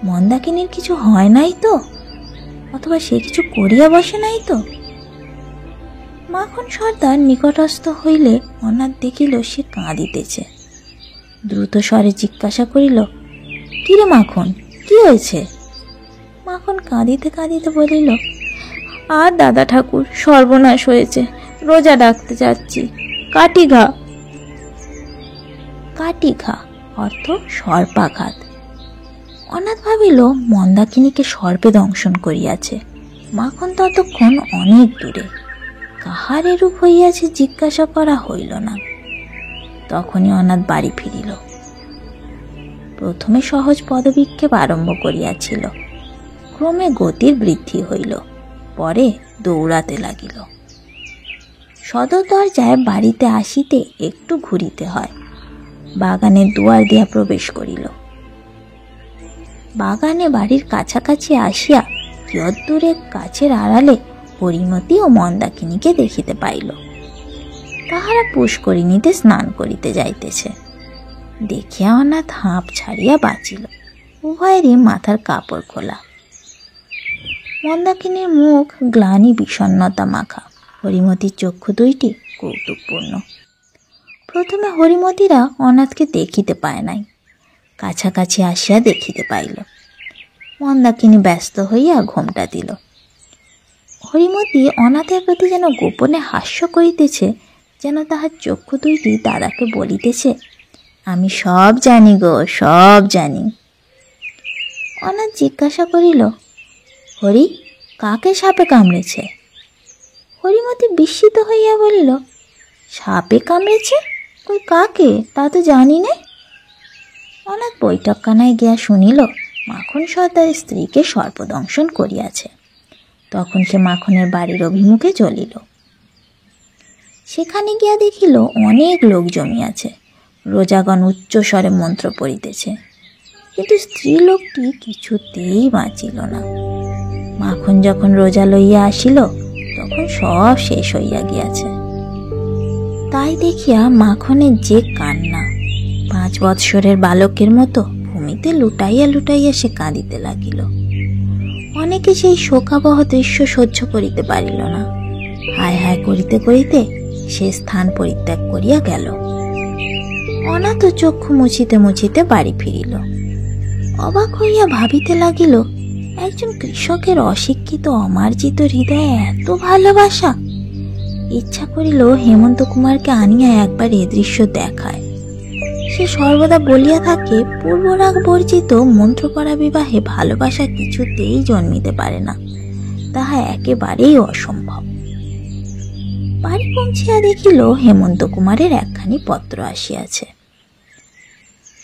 মন্দাকিনীর কিছু হয় নাই তো? অথবা সে কিছু করিয়া বসে নাই তো? মাখন সর্দার নিকটস্থ হইলে অনাথ দেখিল সে কাঁদিতেছে। দ্রুত স্বরে জিজ্ঞাসা করিল, কিরে মাখন, কি হয়েছে? মাখন কাঁদিতে কাঁদিতে বলিল, আর দাদা ঠাকুর, সর্বনাশ হয়েছে, রোজা ডাকতে যাচ্ছি, কাটিঘা। কাটিঘা অর্থ সর্পাঘাত। অনাথ ভাবিল মন্দাকিনীকে সর্পে দংশন করিয়াছে। মাখন ততক্ষণ অনেক দূরে, কাহার এরূপ হইয়াছে জিজ্ঞাসা করা হইল না। তখনই অনাথ বাড়ি ফিরিল। প্রথমে সহজ পদবিক্ষেপ আরম্ভ করিয়াছিল, ক্রমে গতির বৃদ্ধি হইল, পরে দৌড়াতে লাগিল। সদর দরজায় বাড়িতে আসিতে একটু ঘুরিতে হয়। বাগানের দুয়ার দিয়া প্রবেশ করিল। বাগানে বাড়ির কাছাকাছি আসিয়া কিয়ৎদূরে গাছের আড়ালে হরিমতি ও মন্দাকিনীকে দেখিতে পাইল। তাহারা পুষ্করিণীতে স্নান করিতে যাইতেছে। দেখিয়া অনাথ হাঁপ ছাড়িয়া বাঁচিল। উভয়েরই মাথার কাপড় খোলা। মন্দাকিনীর মুখ গ্লানি বিষণ্ণতা মাখা, হরিমতির চক্ষু দুইটি কৌতুকপূর্ণ। প্রথমে হরিমতিরা অনাথকে দেখিতে পায় নাই, কাছাকাছি আসিয়া দেখিতে পাইল। মন্দাকিনী ব্যস্ত হইয়া ঘোমটা দিল। হরিমতি অনাথের প্রতি যেন গোপনে হাস্য করিতেছে, যেন তাহার চক্ষু দুইটি দাদাকে বলিতেছে, আমি সব জানি গো, সব জানি। অনাথ জিজ্ঞাসা করিল, হরি, কাকে সাপে কামড়েছে? হরিমতি বিস্মিত হইয়া বলিল, সাপে কামড়েছে? কই কাকে, তা তো জানি না। অনাথ বৈঠকখানায় গিয়া শুনিল মাখন সর্দার স্ত্রীকে সর্পদংশন করিয়াছে। তখন সে মাখনের বাড়ির অভিমুখে চলিল। সেখানে গিয়া দেখিল অনেক লোক জমিয়াছে, রোজাগণ উচ্চ স্বরে মন্ত্র পড়িতেছে, কিন্তু স্ত্রীলোকটি কিছুতেই বাঁচিল না। মাখন যখন রোজা লইয়া আসিল তখন সব শেষ হইয়া গিয়াছে। তাই দেখিয়া মাখনের যে কান্না, 5 বৎসরের বালকের মতো ভূমিতে লুটাইয়া লুটাইয়া সে কাঁদিতে লাগিল। অনেকে সেই শোকাবহ দৃশ্য সহ্য করিতে পারিল না। হায় হায় করিতে করিতে সে স্থান পরিত্যাগ করিয়া গেল। অনাথ চক্ষু মুছিতে মুছিতে বাড়ি ফিরিল। অবাক হইয়া ভাবিতে লাগিল, একজন কৃষকের অশিক্ষিত অমার্জিত হৃদয়ে এত ভালোবাসা। ইচ্ছা করিল হেমন্ত কুমারকে আনিয়া একবার এ দৃশ্য দেখায়। সে সর্বদা বলিয়া থাকে, পূর্বরাগ বর্জিত মন্ত্র করা বিবাহে ভালোবাসা কিছুতেই জন্মিতে পারে না, তাহা একেবারেই অসম্ভব। বাড়ি পৌঁছিয়া দেখিল হেমন্ত কুমারের একখানি পত্র আসিয়াছে।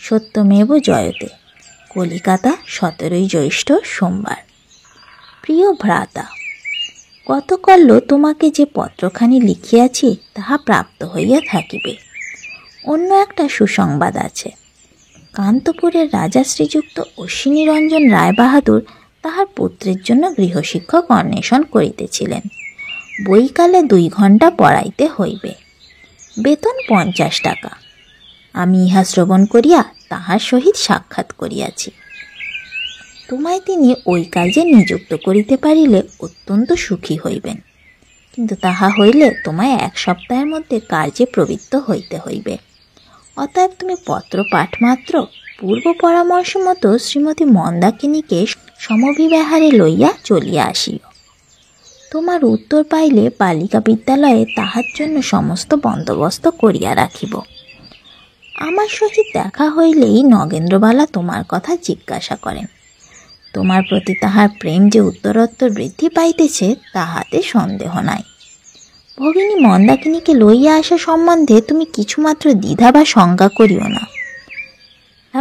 সত্যমেব জয়তে, কলিকাতা, 17 জ্যৈষ্ঠ, সোমবার। প্রিয় ভ্রাতা, গতকাল তোমাকে যে পত্রখানি লিখিয়াছি তাহা প্রাপ্ত হইয়া থাকিবে। অন্য একটা সুসংবাদ আছে। কান্তপুরের রাজা শ্রীযুক্ত অশ্বিনী রঞ্জন রায়বাহাদুর তাহার পুত্রের জন্য গৃহশিক্ষক অন্বেষণ করিতেছিলেন। বৈকালে 2 ঘণ্টা পড়াইতে হইবে। বেতন 50 টাকা। আমি ইহা শ্রবণ করিয়া তাহার সহিত সাক্ষাৎ করিয়াছি। তোমায় তিনি ওই কাজে নিযুক্ত করিতে পারিলে অত্যন্ত সুখী হইবেন, কিন্তু তাহা হইলে তোমায় 1 সপ্তাহের মধ্যে কার্যে প্রবৃত্ত হইতে হইবে। অতএব তুমি পত্র পাঠ মাত্র পূর্ব পরামর্শ মতো শ্রীমতী মন্দাকিনীকে সমবিবাহারে লইয়া চলিয়া আসিও। তোমার উত্তর পাইলে বালিকা বিদ্যালয়ে তাহার জন্য সমস্ত বন্দোবস্ত করিয়া রাখিব। আমার সহিত দেখা হইলেই নগেন্দ্রবালা তোমার কথা জিজ্ঞাসা করেন। তোমার প্রতি তাহার প্রেম যে উত্তরোত্তর বৃদ্ধি পাইতেছে তাহাতে সন্দেহ নাই। ভগিনী মন্দাকিনীকে লইয়া আসা সম্বন্ধে তুমি কিছুমাত্র দ্বিধা বা শঙ্কা করিও না।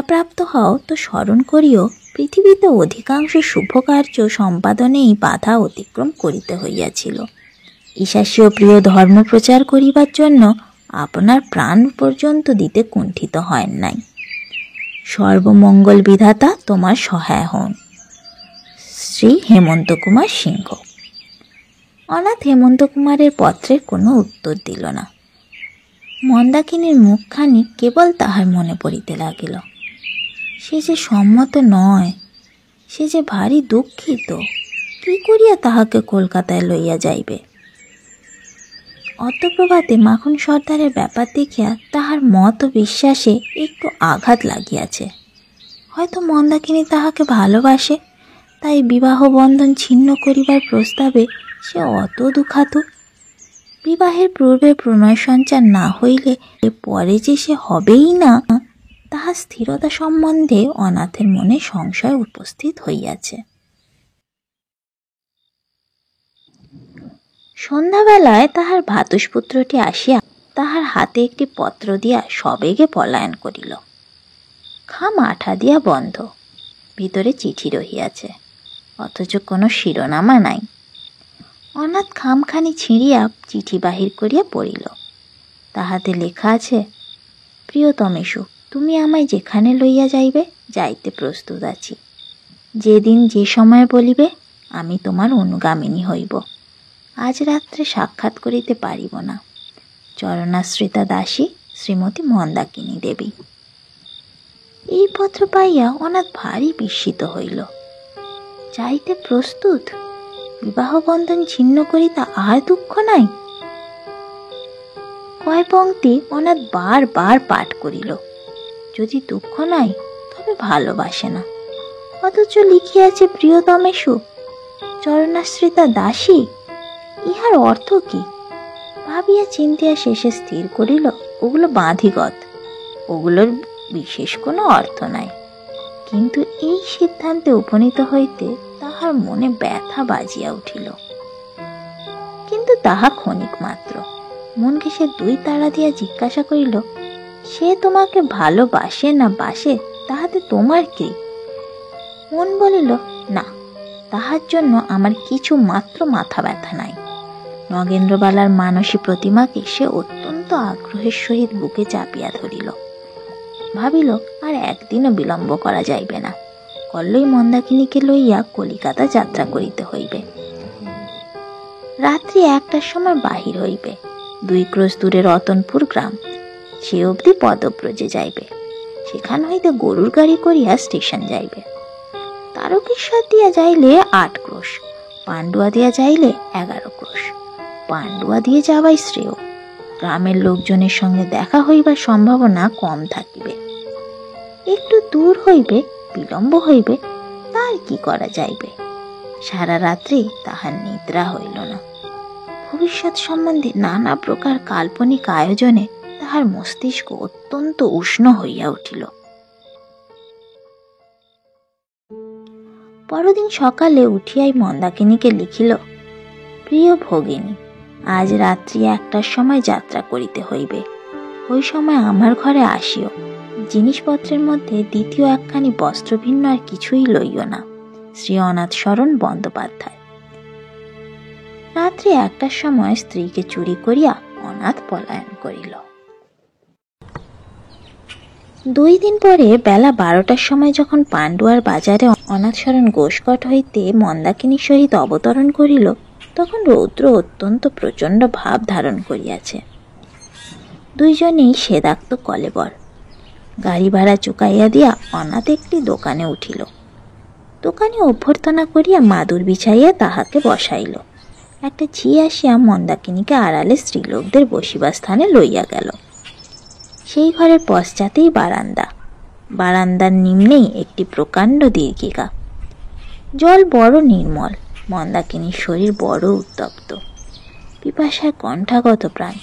প্রাপ্ত হও তো স্মরণ করিও, পৃথিবীতে অধিকাংশ শুভ কার্য সম্পাদনেই বাধা অতিক্রম করিতে হইয়াছিল। ঈশাস্য প্রিয় ধর্ম প্রচার করিবার জন্য আপনার প্রাণ পর্যন্ত দিতে কুণ্ঠিত হয় নাই। সর্বমঙ্গল বিধাতা তোমার সহায় হন। শ্রী হেমন্ত কুমার সিংহ। অনাথ হেমন্ত কুমারের পত্রের কোনো উত্তর দিল না। মন্দাকিনীর মুখখানি কেবল তাহার মনে পড়িতে লাগিল। সে যে সম্মত নয়, সে যে ভারী দুঃখিত। কি করিয়া তাহাকে কলকাতায় লইয়া যাইবে? অদ্যপ্রভাতে মাখন সর্দারের ব্যাপার দেখিয়া তাহার মত ও বিশ্বাসে একটু আঘাত লাগিয়াছে। হয়তো মন্দাকিনী তাহাকে ভালোবাসে, তাই বিবাহ বন্ধন ছিন্ন করিবার প্রস্তাবে সে অত দুঃখাতুর। বিবাহের পূর্বে প্রণয় সঞ্চার না হইলে পরে যে সে হবেই না, তাহার স্থিরতা সম্বন্ধে অনাথের মনে সংশয় উপস্থিত হইয়াছে। সন্ধ্যাবেলায় তাহার ভ্রাতুষ্পুত্রটি আসিয়া তাহার হাতে একটি পত্র দিয়া সবেগে পলায়ন করিল। খাম আঠা দিয়া বন্ধ, ভিতরে চিঠি রহিয়াছে, অথচ কোনো শিরোনামা নাই। অনাথ খামখানি ছিঁড়িয়া চিঠি বাহির করিয়া পড়িল। তাহাতে লেখা আছে, প্রিয়তমেষু, তুমি আমায় যেখানে লইয়া যাইবে যাইতে প্রস্তুত আছি। যেদিন যে সময় বলিবে আমি তোমার অনুগামিনী হইব। আজ রাত্রে সাক্ষাৎ করিতে পারিব না। চরণাশ্রিতা দাসী শ্রীমতী মন্দাকিনী দেবী। এই পত্র পাইয়া অনাথ ভারী বিস্মিত হইল। যাইতে প্রস্তুত? বিবাহ বন্ধন ছিন্ন করিতে আর দুঃখ নাই? কয় পংক্তি অনাথ বার পাঠ করিল। যদি দুঃখ নাই তবে ভালোবাসে না, অথচ লিখিয়াছে প্রিয়তমেষু, চরণাশ্রিতা দাসী। ইহার অর্থ কি? ভাবিয়া চিন্তিয়া শেষে স্থির করিল ওগুলো বাঁধিগত, ওগুলোর বিশেষ কোনো অর্থ নাই। কিন্তু এই সিদ্ধান্তে উপনীত হইতে তাহার মনে ব্যথা বাজিয়া উঠিল। কিন্তু তাহা ক্ষণিক মাত্র। মনকে সে 2 তাড়া দিয়া জিজ্ঞাসা করিল, সে তোমাকে ভালোবাসে না বাসে তাহাতে তোমার কি? মন বলিল, না, তাহার জন্য আমার কিছু মাত্র মাথা ব্যথা নাই। নগেন্দ্রবালার মানসী প্রতিমাকে সে অত্যন্ত আগ্রহের সহিত বুকে চাপিয়া ধরিল। ভাবিল আর একদিনও বিলম্ব করা যাইবে না, কল্লই মন্দাকিনীকে লইয়া কলিকাতা যাত্রা করিতে হইবে। রাত্রি 1টার সময় বাহির হইবে। 2 ক্রোশ দূরে রতনপুর গ্রাম, সে অবধি পদব্রজে যাইবে। সেখান হইতে গরুর গাড়ি করিয়া স্টেশন যাইবে। তারকেশ্বর দিয়া যাইলে 8 ক্রোশ, পান্ডুয়া দিয়া যাইলে 11 ক্রোশ। পান্ডুয়া দিয়ে যাওয়াই শ্রেয়, গ্রামের লোকজনের সঙ্গে দেখা হইবার সম্ভাবনা কম থাকিবে। একটু দূর হইবে, বিলম্ব হইবে, তার কি করা যাইবে। সারা রাত্রি তাহার নিদ্রা হইল না। ভবিষ্যৎ সম্বন্ধে নানা প্রকার কাল্পনিক আয়োজনে তাহার মস্তিষ্ক অত্যন্ত উষ্ণ হইয়া উঠিল। পরদিন সকালে উঠিয়াই মন্দাকিনীকে লিখিল, প্রিয় ভগিনী, আজ রাত্রি 1টার সময় যাত্রা করিতে হইবে। ওই সময় আমার ঘরে আসিও। জিনিসপত্রের মধ্যে দ্বিতীয় একখানি বস্ত্র ভিন্ন আর কিছুই লইও না। শ্রী অনাথ শরণ বন্দ্যোপাধ্যায়। রাত্রি 1টার সময় স্ত্রীকে চুরি করিয়া অনাথ পলায়ন করিল। 2 দিন পরে বেলা 12টার সময় যখন পান্ডুয়ার বাজারে অনাথ শরণ গোষ্কট হইতে মন্দাকিনীর সহিত অবতরণ করিল, তখন রৌদ্র অত্যন্ত প্রচণ্ড ভাব ধারণ করিয়াছে। দুইজনেই সেদাক্ত কলেবর। গাড়ি ভাড়া চুকাইয়া দিয়া অনাথ একটি দোকানে উঠিল। দোকানে অভ্যর্থনা করিয়া মাদুর বিছাইয়া তাহাকে বসাইল। একটা ঝি আসিয়া মন্দাকিনীকে আড়ালে স্ত্রীলোকদের বসিবার স্থানে লইয়া গেল। সেই ঘরের পশ্চাতেই বারান্দা, বারান্দার নিম্নেই একটি প্রকাণ্ড দীর্ঘিকা। জল বড় নির্মল, মন্দাকিনীর শরীর বড় উত্তপ্ত, পিপাসায় কণ্ঠাগত প্রাণ।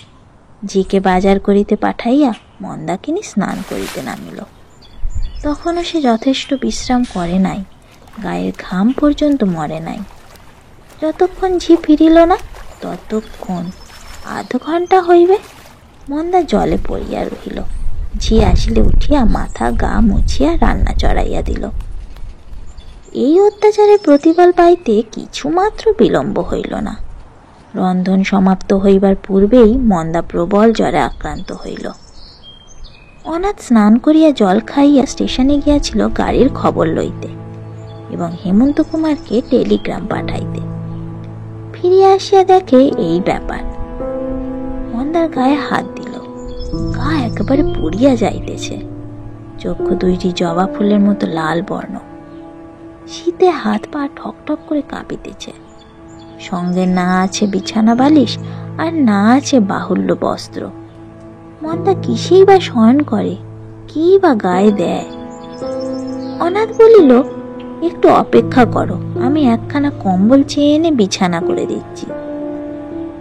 ঝিকে বাজার করিতে পাঠাইয়া মন্দাকিনী স্নান করিতে নামিল। তখনও সে যথেষ্ট বিশ্রাম করে নাই, গায়ের ঘাম পর্যন্ত মরে নাই। যতক্ষণ ঝি ফিরিল না ততক্ষণ 1/2 ঘণ্টা হইবে মন্দা জলে পড়িয়া রহিল। ঝি আসিলে উঠিয়া মাথা গা মুছিয়া রান্না চড়াইয়া দিল। এই অত্যাচারের প্রতিফল পাইতে কিছুমাত্র বিলম্ব হইল না। রন্ধন সমাপ্ত হইবার পূর্বেই মন্দা প্রবল জ্বরে আক্রান্ত হইল। অনাথ স্নান করিয়া জল খাইয়া স্টেশনে গিয়াছিল গাড়ির খবর লইতে এবং হেমন্ত কুমারকে টেলিগ্রাম পাঠাইতে। ফিরিয়া আসিয়া দেখে এই ব্যাপার। মন্দার গায়ে হাত দিল, গা একেবারে পুড়িয়া যাইতেছে, চক্ষু 2টি জবা ফুলের মতো লাল বর্ণ। শীতে হাত পা ঠক ঠক করে কাঁপিতেছে। সঙ্গে না আছে বিছানা বালিশ আর না আছে বাহুল্য বস্ত্র। মন্দা কিসেই বা শয়ন করে, কি বা গায়ে দেয়। অনাথ বলিল, একটু অপেক্ষা করো, আমি একখানা কম্বল চেয়ে এনে বিছানা করে দিচ্ছি।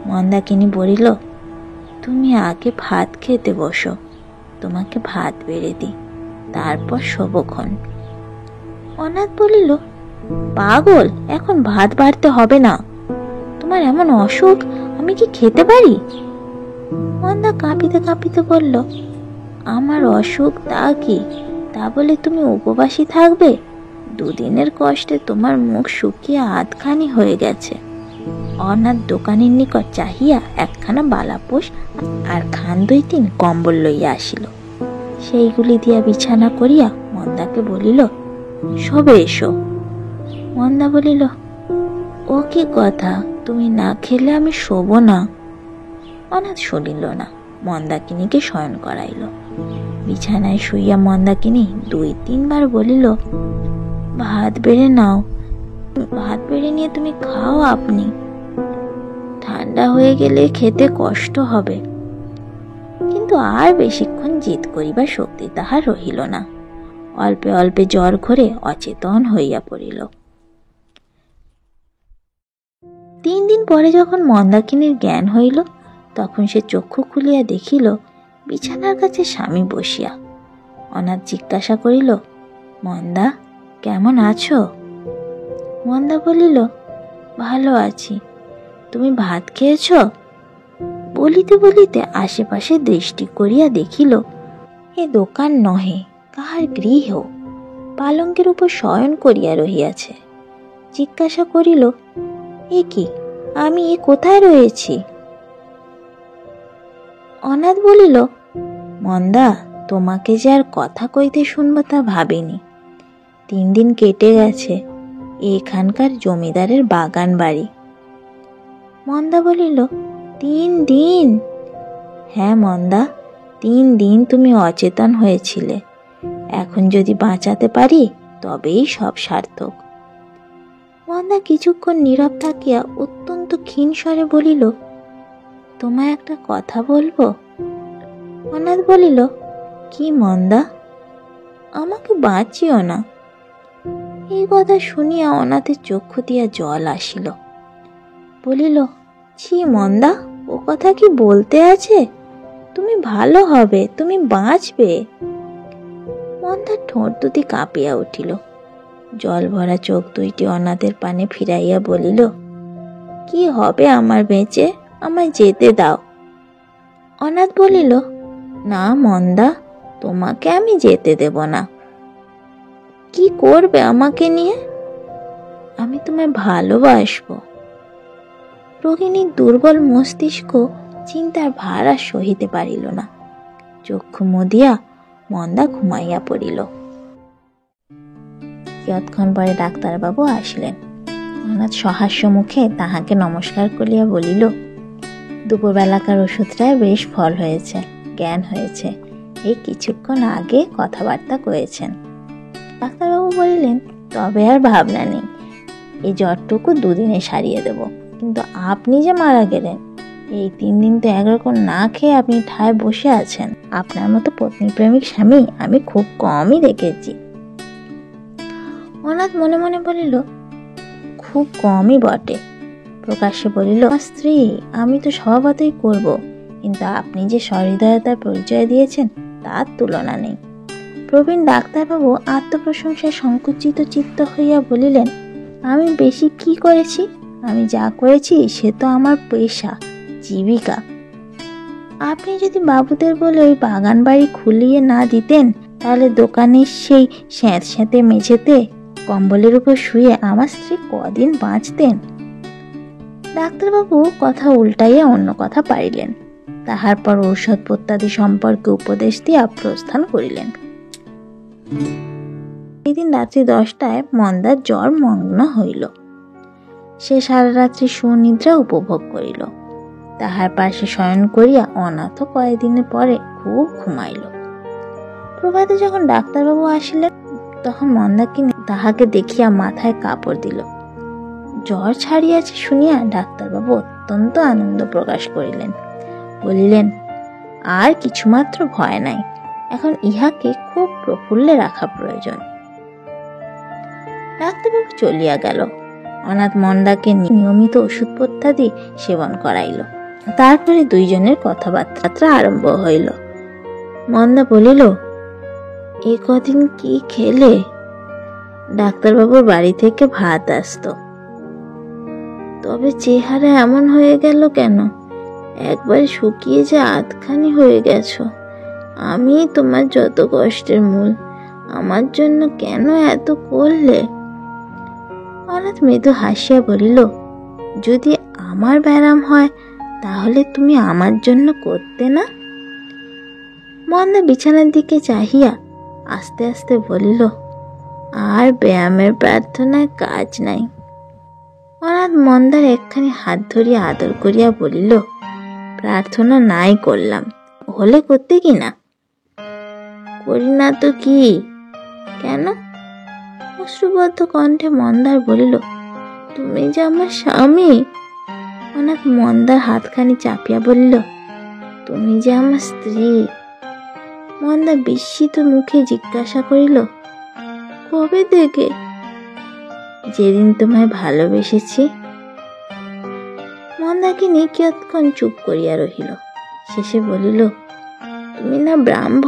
মন্দাকিনী বলিল, তুমি আগে ভাত খেতে বসো, তোমাকে ভাত বেড়ে দিই, তারপর শোভক্ষণ। অনাথ বলিল, পাগল, এখন ভাত বাড়তে হবে না, তোমার এমন অসুখ, আমি কি খেতে পারি? মন্দা কাঁপিতে কাঁপিতে বলল, আমার অসুখ তা কি, তা বলে তুমি উপবাসী থাকবে? 2 দিনের কষ্টে তোমার মুখ শুকিয়ে আধখানি হয়ে গেছে। অনাথ দোকানের নিকট চাহিয়া একখানা বালাপোষ আর খান 2-3 কম্বল লইয়া আসিল। সেইগুলি দিয়া বিছানা করিয়া মন্দাকে বলিল, শোবে এসো। মন্দা বলিল, ও কি কথা, তুমি না খেলে আমি শোবো না। অনাথ শুনিল না, মন্দাকিনীকে শয়ন করাইল। বিছানায় শুইয়া মন্দাকিনী 2-3 বার বলিল, ভাত বেড়ে নাও, ভাত বেড়ে নিয়ে তুমি খাও, আপনি ঠান্ডা হয়ে গেলে খেতে কষ্ট হবে। কিন্তু আর বেশিক্ষণ জিদ করিবার শক্তি তাহার রহিল না। অল্পে অল্পে জ্বর ঘরে অচেতন হইয়া পড়িল। 3 দিন পরে যখন মন্দাকিনীর জ্ঞান হইল, তখন সে চক্ষু খুলিয়া দেখিল বিছানার কাছে স্বামী বসিয়া। অনাথ জিজ্ঞাসা করিল, মন্দা, কেমন আছো? মন্দা বলিল, ভালো আছি, তুমি ভাত খেয়েছ? বলিতে বলিতে আশেপাশে দৃষ্টি করিয়া দেখিল এ দোকান নহে, কাহার গৃহ। পালঙ্কের উপর শয়ন করিয়া রহিয়াছে। জিজ্ঞাসা করিল, এ কি, আমি কোথায় রয়েছি? অনাথ বলিল, মন্দা, তোমাকে যে আর কথা কইতে শুনবো তা ভাবিনি। 3 দিন কেটে গেছে, এখানকার জমিদারের বাগান বাড়ি। মন্দা বলিল, 3 দিন? হ্যাঁ মন্দা, 3 দিন তুমি অচেতন হয়েছিলে। এখন যদি বাঁচাতে পারি তবেই সব সার্থক। মন্দা কিছুক্ষণ নীরব থাকিয়া অত্যন্ত ক্ষীণ স্বরে বলিল, তোমায় একটা কথা বলবো। অনাথ বলিল, কি মন্দা? আমাকে বাঁচিও না। এই কথা শুনিয়া অনাথের চক্ষু দিয়া জল আসিল। বলিল, ছি মন্দা, ও কথা কি বলতে আছে? তুমি ভালো হবে, তুমি বাঁচবে। মন্দার ঠোঁট দুটি কাঁপিয়া উঠিল। জল ভরা চোখ দুইটি অনাথের পানে ফিরাইয়া বলিল, কি হবে আমার বেঁচে? আমায় যেতে দাও। অনাথ বলিল, না মন্দা, তোমাকে আমি যেতে দেব না। কি করবে আমাকে নিয়ে? আমি তোমায় ভালোবাসবো। রোগিণীর দুর্বল মস্তিষ্ক চিন্তার ভার আর সহিতে পারিল না। চক্ষু মুদিয়া মন্দা ঘুমাইয়া পড়িল। কিয়ৎক্ষণ পরে ডাক্তারবাবু আসিলেন। অনাথ সহাস্য মুখে তাহাকে নমস্কার করিয়া বলিল, দুপুরবেলাকার ওষুধটায় বেশ ফল হয়েছে, জ্ঞান হয়েছে। এই কিছুক্ষণ আগে কথাবার্তা কয়েছেন। ডাক্তারবাবু বলিলেন, তবে আর ভাবনা নেই, এই জ্বরটুকু 2 দিনে সারিয়ে দেব। কিন্তু আপনি যে মারা গেলেন, এই 3 দিন তো একরকম না খেয়ে আপনি ঠায় বসে আছেন। আপনার মতো পত্নী প্রেমিক স্বামী আমি খুব কমই দেখেছি। অনাথ মনে মনে বলিল, খুব কমই বটে। প্রকাশ্যে বলিল, স্ত্রী আমি তো স্বভাবতই করব, কিন্তু আপনি যে সহৃদয়তার পরিচয় দিয়েছেন তার তুলনা নেই। প্রবীণ ডাক্তারবাবু আত্মপ্রশংসায় সংকুচিত চিত্ত হইয়া বলিলেন, আমি বেশি কি করেছি? আমি যা করেছি সে তো আমার পেশা, জীবিকা। আপনি যদি বাবুদের বলে ওই বাগান বাড়ি খুলিয়ে না দিতেন, তাহলে দোকানের সেই স্যাঁতস্যাঁতে মেঝেতে কম্বলের উপর শুয়ে আমার স্ত্রী কদিন বাঁচতেন। ডাক্তারবাবু কথা উল্টাইয়া অন্য কথা পারিলেন। তাহার পর ঔষধপত্যাদি সম্পর্কে উপদেশ দিয়া প্রস্থান করিলেন। সেদিন রাত্রি 10টায় মন্দার জ্বর মগ্ন হইল। সে সারা রাত্রি সুনিদ্রা উপভোগ করিল। তাহার পাশে শয়ন করিয়া অনাথ কয়েকদিনের পরে খুব ঘুমাইল। প্রভাতে যখন ডাক্তারবাবু আসিলেন, তখন মন্দাকিনী তাহাকে দেখিয়া মাথায় কাপড় দিল। জ্বর ছাড়িয়াছে শুনিয়া ডাক্তারবাবু অত্যন্ত আনন্দ প্রকাশ করিলেন। বলিলেন, আর কিছুমাত্র ভয় নাই, এখন ইহাকে খুব প্রফুল্লে রাখা প্রয়োজন। ডাক্তারবাবু চলিয়া গেল। অনাথ মন্দাকে নিয়মিত ওষুধপত্যাদি সেবন করাইল। তারপরে দুইজনের কথাবার্তা আরম্ভ হইল। মন্দা বলিল, এ কদিন কি খেলে? ডাক্তারবাবুর বাড়ি থেকে ভাত আসতো। তবে চেহারা এমন হয়ে গেল কেন? একবার শুকিয়ে যে আধখানি হয়ে গেছো। আমি তোমার যত কষ্টের মূল। আমার জন্য কেন এত করলে? অনাথ মৃদু হাসিয়া বলিল, যদি আমার ব্যারাম হয় তাহলে তুমি আমার জন্য করতে না? মন্দা বিছানার দিকে চাহিয়া আস্তে আস্তে বলিল, আর ব্যায়ামের প্রার্থনায় কাজ নাই। অনাথ মন্দার একখানি হাত ধরিয়া আদর করিয়া বলিল, প্রার্থনা নাই করলাম, হলে করতে কি না? করি না তো কি? কেন? অশ্রুবদ্ধ কণ্ঠে মন্দার বলিল, তুমি যে আমার স্বামী। অনাথ মন্দার হাতখানি চাপিয়া বলিল, তুমি যে আমার স্ত্রী। মন্দা বিস্মিত মুখে জিজ্ঞাসা করিল, কবে থেকে? যেদিন তোমায় ভালোবেসেছি। মন্দাকিনী কিয়ৎক্ষণ চুপ করিয়া রহিল। শেষে বলিল, তুমি না ব্রাহ্ম?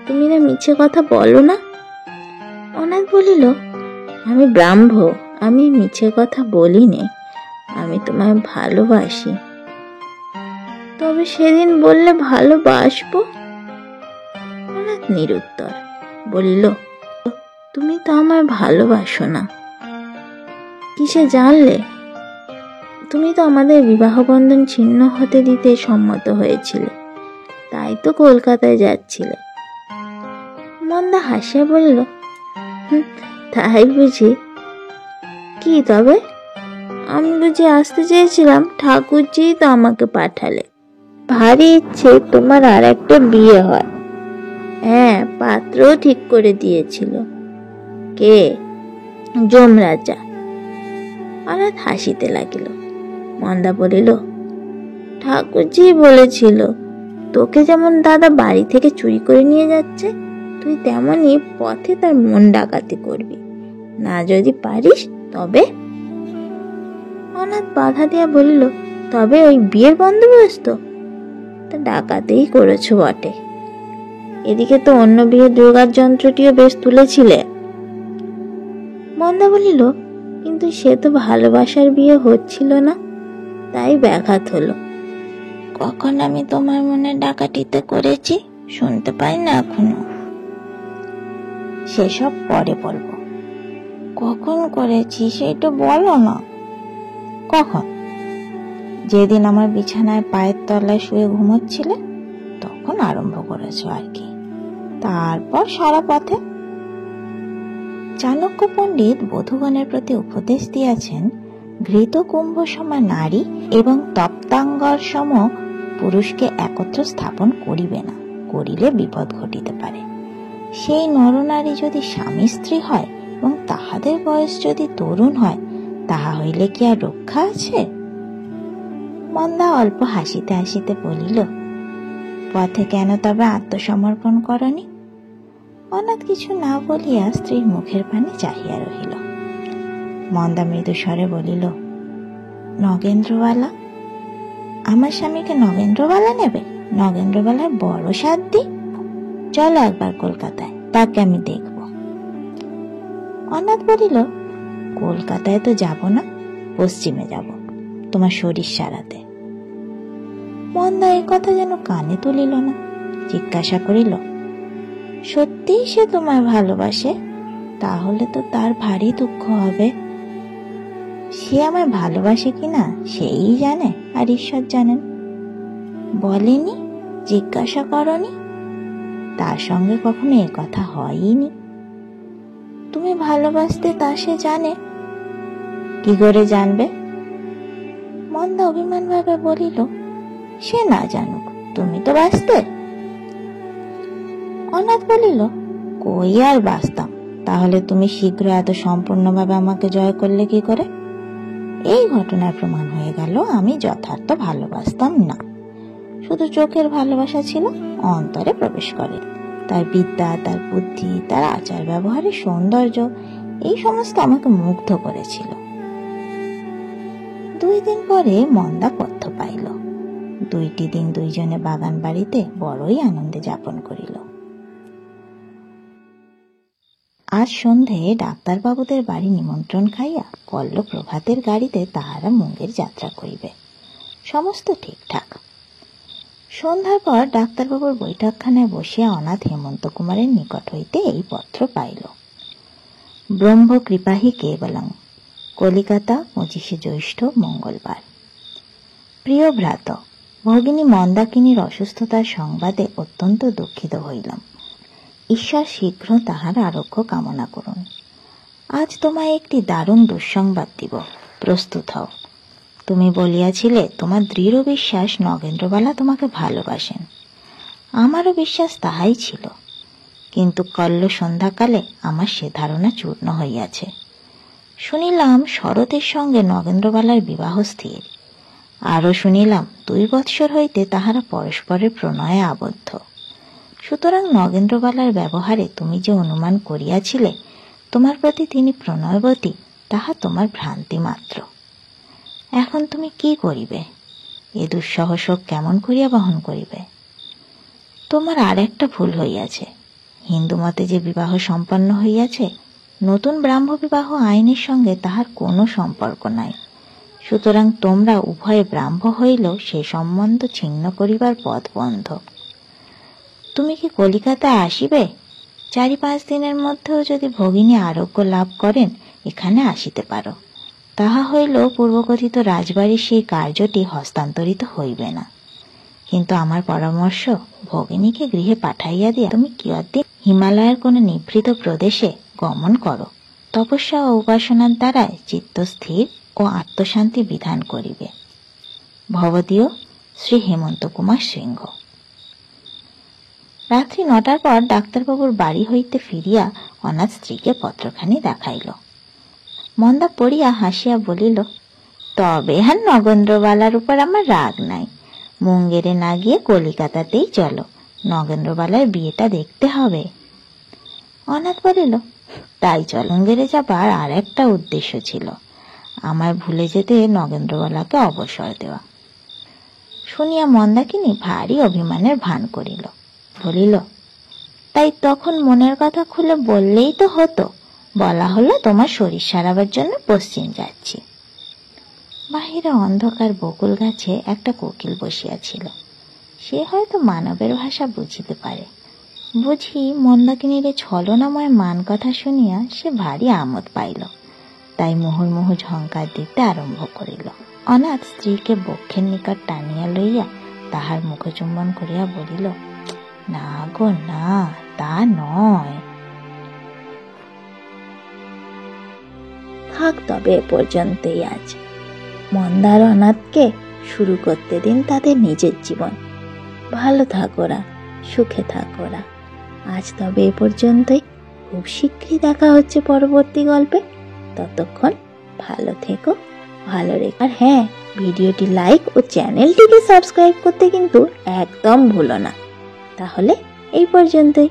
তুমি না মিছে কথা বলো না? অনাথ বলিল, আমি ব্রাহ্ম, আমি মিছে কথা বলিনি, আমি তোমায় ভালোবাসি। তবে সেদিন বললে ভালোবাসবো। অনাথ নিরুত্তর। বলিল, তুমি তো আমায় ভালোবাসো না। কিসে জানলে? তুমি তো আমাদের বিবাহ বন্ধন ছিন্ন হতে দিতে সম্মত হয়েছিলে, তাই তো কলকাতায় যাচ্ছিলে। মন্দা হাসিয়া বলিল, তাই বুঝি? কি তবে? আমি বুঝি আসতে চেয়েছিলাম, ঠাকুরজি তো আমাকে পাঠালে। ভারী ইচ্ছে তোমার আর একটা বিয়ে হয়। হ্যাঁ, পাত্রও ঠিক করে দিয়েছিল। কে? যমরাজা। অনাথ হাসিতে লাগিল। মন্দা বলিল, ঠাকুরজি বলেছিল, তোকে যেমন দাদা বাড়ি থেকে চুরি করে নিয়ে যাচ্ছে, তুই তেমনই পথে তার মন ডাকাতি করবি, না যদি পারিস তবে। অনাথ বাধা দিয়া বলিল, তবে ওই বিয়ের বন্দোবস্ত তা ডাকাতেই করেছ বটে। এদিকে তো অন্য বিয়ের জোগাড় যন্ত্রটিও বেশ তুলেছিলে। মন্দা বলিল, কিন্তু সে তো ভালোবাসার বিয়ে হচ্ছিল না, তাই ব্যাঘাত হলো। কখন আমি তোমার মনে ডাকাটিতে করেছি শুনতে পাই না এখনো? সেসব পরে বলবো। কখন করেছি সেটা বলো না। কখন? যেদিন আমার বিছানায় পায়ের তলায় শুয়ে ঘুমোচ্ছিলে তখন আরম্ভ করেছো আর কি, তারপর সারা পথে। চাণক্য পণ্ডিত বধূগণের প্রতি উপদেশ দিয়েছেন, ঘৃত কুম্ভ সম নারী এবং তপ্তাঙ্গর সম পুরুষকে একত্র স্থাপন করিবে না, করিলে বিপদ ঘটিতে পারে। সেই নরনারী যদি স্বামী স্ত্রী হয় এবং তাহাদের বয়স যদি তরুণ হয়, তাহা হইলে কি আর রক্ষা আছে? মন্দা অল্প হাসিতে হাসিতে বলিল, পথে কেন তবে আত্মসমর্পণ করনি? অনাথ কিছু না বলিয়া স্ত্রীর মুখের পানে চাহিয়া রহিল। মন্দা মৃদু স্বরে বলিল, নগেন্দ্রবালা? আমার স্বামীকে নগেন্দ্রবালা নেবে? নগেন্দ্রবালার বড় সাধ্যি। চলো একবার কলকাতায়, তাকে আমি দেখব। অনাথ বলিল, কলকাতায় তো যাব না, পশ্চিমে যাব, তোমার শরীর সারাতে। মন্দা এ কথা যেন কানে তুলিল না, জিজ্ঞাসা করিল, সত্যি সে তোমায় ভালোবাসে? তাহলে তো তার ভারী দুঃখ হবে। সে আমায় ভালোবাসে কিনা সেই জানে, আর ঈশ্বর জানেন। বলেনি? জিজ্ঞাসা করনি? তার সঙ্গে কখনো এ কথা হয়নি। তুমি ভালোবাসতে তা সে জানে? কি করে জানবে? মন্দা অভিমান ভাবে বলিল, সে না জানুক, তুমি তো বাঁচতে। অনাথ বলিল, কই আর বাঁচতাম? তাহলে তুমি শীঘ্র এত সম্পূর্ণভাবে আমাকে জয় করলে কি করে? এই ঘটনার প্রমাণ হয়ে গেল আমি যথার্থ ভালোবাসতাম না, শুধু চোখের ভালোবাসা ছিল, অন্তরে প্রবেশ করে। তার বিদ্যা, তার বুদ্ধি, তার আচার ব্যবহারের সৌন্দর্য, এই সমস্ত আমাকে মুগ্ধ করেছিল। 2 দিন পরে মন্দা পথ্য পাইল। 2টি দিন দুইজনে বাগান বাড়িতে বড়ই আনন্দে যাপন করিল। আজ সন্ধে ডাক্তারবাবুদের বাড়ি নিমন্ত্রণ খাইয়া কল্ল প্রভাতের গাড়িতে তাহারা মুঙ্গের যাত্রা করিবে। সমস্ত ঠিকঠাক। সন্ধ্যার পর ডাক্তারবাবুর বৈঠকখানায় বসিয়া অনাথ হেমন্ত কুমারের নিকট হইতে এই পত্র পাইল। ব্রহ্ম কৃপাহি কেবলং, কলিকাতা, 25শে জ্যৈষ্ঠ, মঙ্গলবার। প্রিয় ভ্রাত, ভগিনী মন্দাকিনীর অসুস্থতার সংবাদে অত্যন্ত দুঃখিত হইলাম। ঈশ্বর শীঘ্র তাহার আরোগ্য কামনা করুন। আজ তোমায় একটি দারুণ দুঃসংবাদ দিব, প্রস্তুত হও। তুমি বলিয়াছিলে তোমার দৃঢ় বিশ্বাস নগেন্দ্রবালা তোমাকে ভালোবাসেন। আমারও বিশ্বাস তাহাই ছিল, কিন্তু কল্ল সন্ধ্যাকালে আমার সে ধারণা চূর্ণ হইয়াছে। শুনিলাম শরতের সঙ্গে নগেন্দ্রবালার বিবাহ স্থির। আরও শুনিলাম 2 বৎসর হইতে তাহারা পরস্পরের প্রণয়ে আবদ্ধ। সুতরাং নগেন্দ্রবালার ব্যবহারে তুমি যে অনুমান করিয়াছিলে তোমার প্রতি তিনি প্রণয়বতী, তাহা তোমার ভ্রান্তি মাত্র। এখন তুমি কি করিবে? এ দুঃসহ শোক কেমন করিয়া বহন করিবে? তোমার আর একটা ভুল হইয়াছে। হিন্দু মতে যে বিবাহ সম্পন্ন হইয়াছে, নতুন ব্রাহ্ম বিবাহ আইনের সঙ্গে তাহার কোনো সম্পর্ক নাই। সুতরাং তোমরা উভয়ে ব্রাহ্ম হইলেও সে সম্বন্ধ ছিন্ন করিবার পথ বন্ধ। তুমি কি কলিকাতায় আসিবে? 4-5 দিনের মধ্যেও যদি ভগিনী আরোগ্য লাভ করেন এখানে আসিতে পারো। তাহা হইল পূর্বকথিত রাজবাড়ির সেই কার্যটি হস্তান্তরিত হইবে না। কিন্তু আমার পরামর্শ, ভগিনীকে গৃহে পাঠাইয়া দিয়া তুমি কিয়দ্দিন হিমালয়ের কোন নিভৃত প্রদেশে গমন করো, তপস্যা ও উপাসনার দ্বারায় চিত্ত স্থির ও আত্মশান্তি বিধান করিবে। ভবদীয় শ্রী হেমন্ত কুমার সিংহ। রাত্রি 9টার পর ডাক্তারবাবুর বাড়ি হইতে ফিরিয়া অনাথ স্ত্রীকে পত্রখানি দেখাইল। মন্দা পড়িয়া হাসিয়া বলিল, তবে আর নগেন্দ্রবালার উপর আমার রাগ নাই। মুঙ্গেরে না গিয়ে কলিকাতাতেই চলো, নগেন্দ্রবালার বিয়েটা দেখতে হবে। অনাথ বলিল, তাই চল। মুঙ্গেরে যাবার আর একটা উদ্দেশ্য ছিল, আমায় ভুলে যেতে নগেন্দ্রবালাকে অবসর দেওয়া। শুনিয়া মন্দাকিনী ভারী অভিমানের ভান করিল, বলিল, তাই তখন মনের কথা খুলে বললেই তো হতো। বলা হলো তোমার শরীর সারাবার জন্য পশ্চিম যাচ্ছি। বাহিরে অন্ধকার বকুল গাছে একটা কোকিল বসিয়াছিল। সে হয়তো মানবের ভাষা বুঝিতে পারে। বুঝি মন্দাকিনীর ছলনাময় মান কথা শুনিয়া সে ভারী আমোদ পাইল, তাই মুহুর্মুহু ঝঙ্কার দিতে আরম্ভ করিল। অনাথ স্ত্রীকে বক্ষের নিকট টানিয়া লইয়া তাহার মুখচুম্বন করিয়া বলিল, না গো না, তা নয়। থাক তবে এ পর্যন্তই আজ। মন্দার অনাথকে শুরু করতে দিন তাদের নিজের জীবন। ভালো থাকোরা, সুখে থাকোরা। আজ তবে এ পর্যন্তই। খুব শীঘ্রই দেখা হচ্ছে পরবর্তী গল্পে। ততক্ষণ ভালো থেকো, ভালো রেখো। আর হ্যাঁ, ভিডিওটি লাইক ও চ্যানেলটিকে সাবস্ক্রাইব করতে কিন্তু একদম ভুলো না। তাহলে এই পর্যন্তই।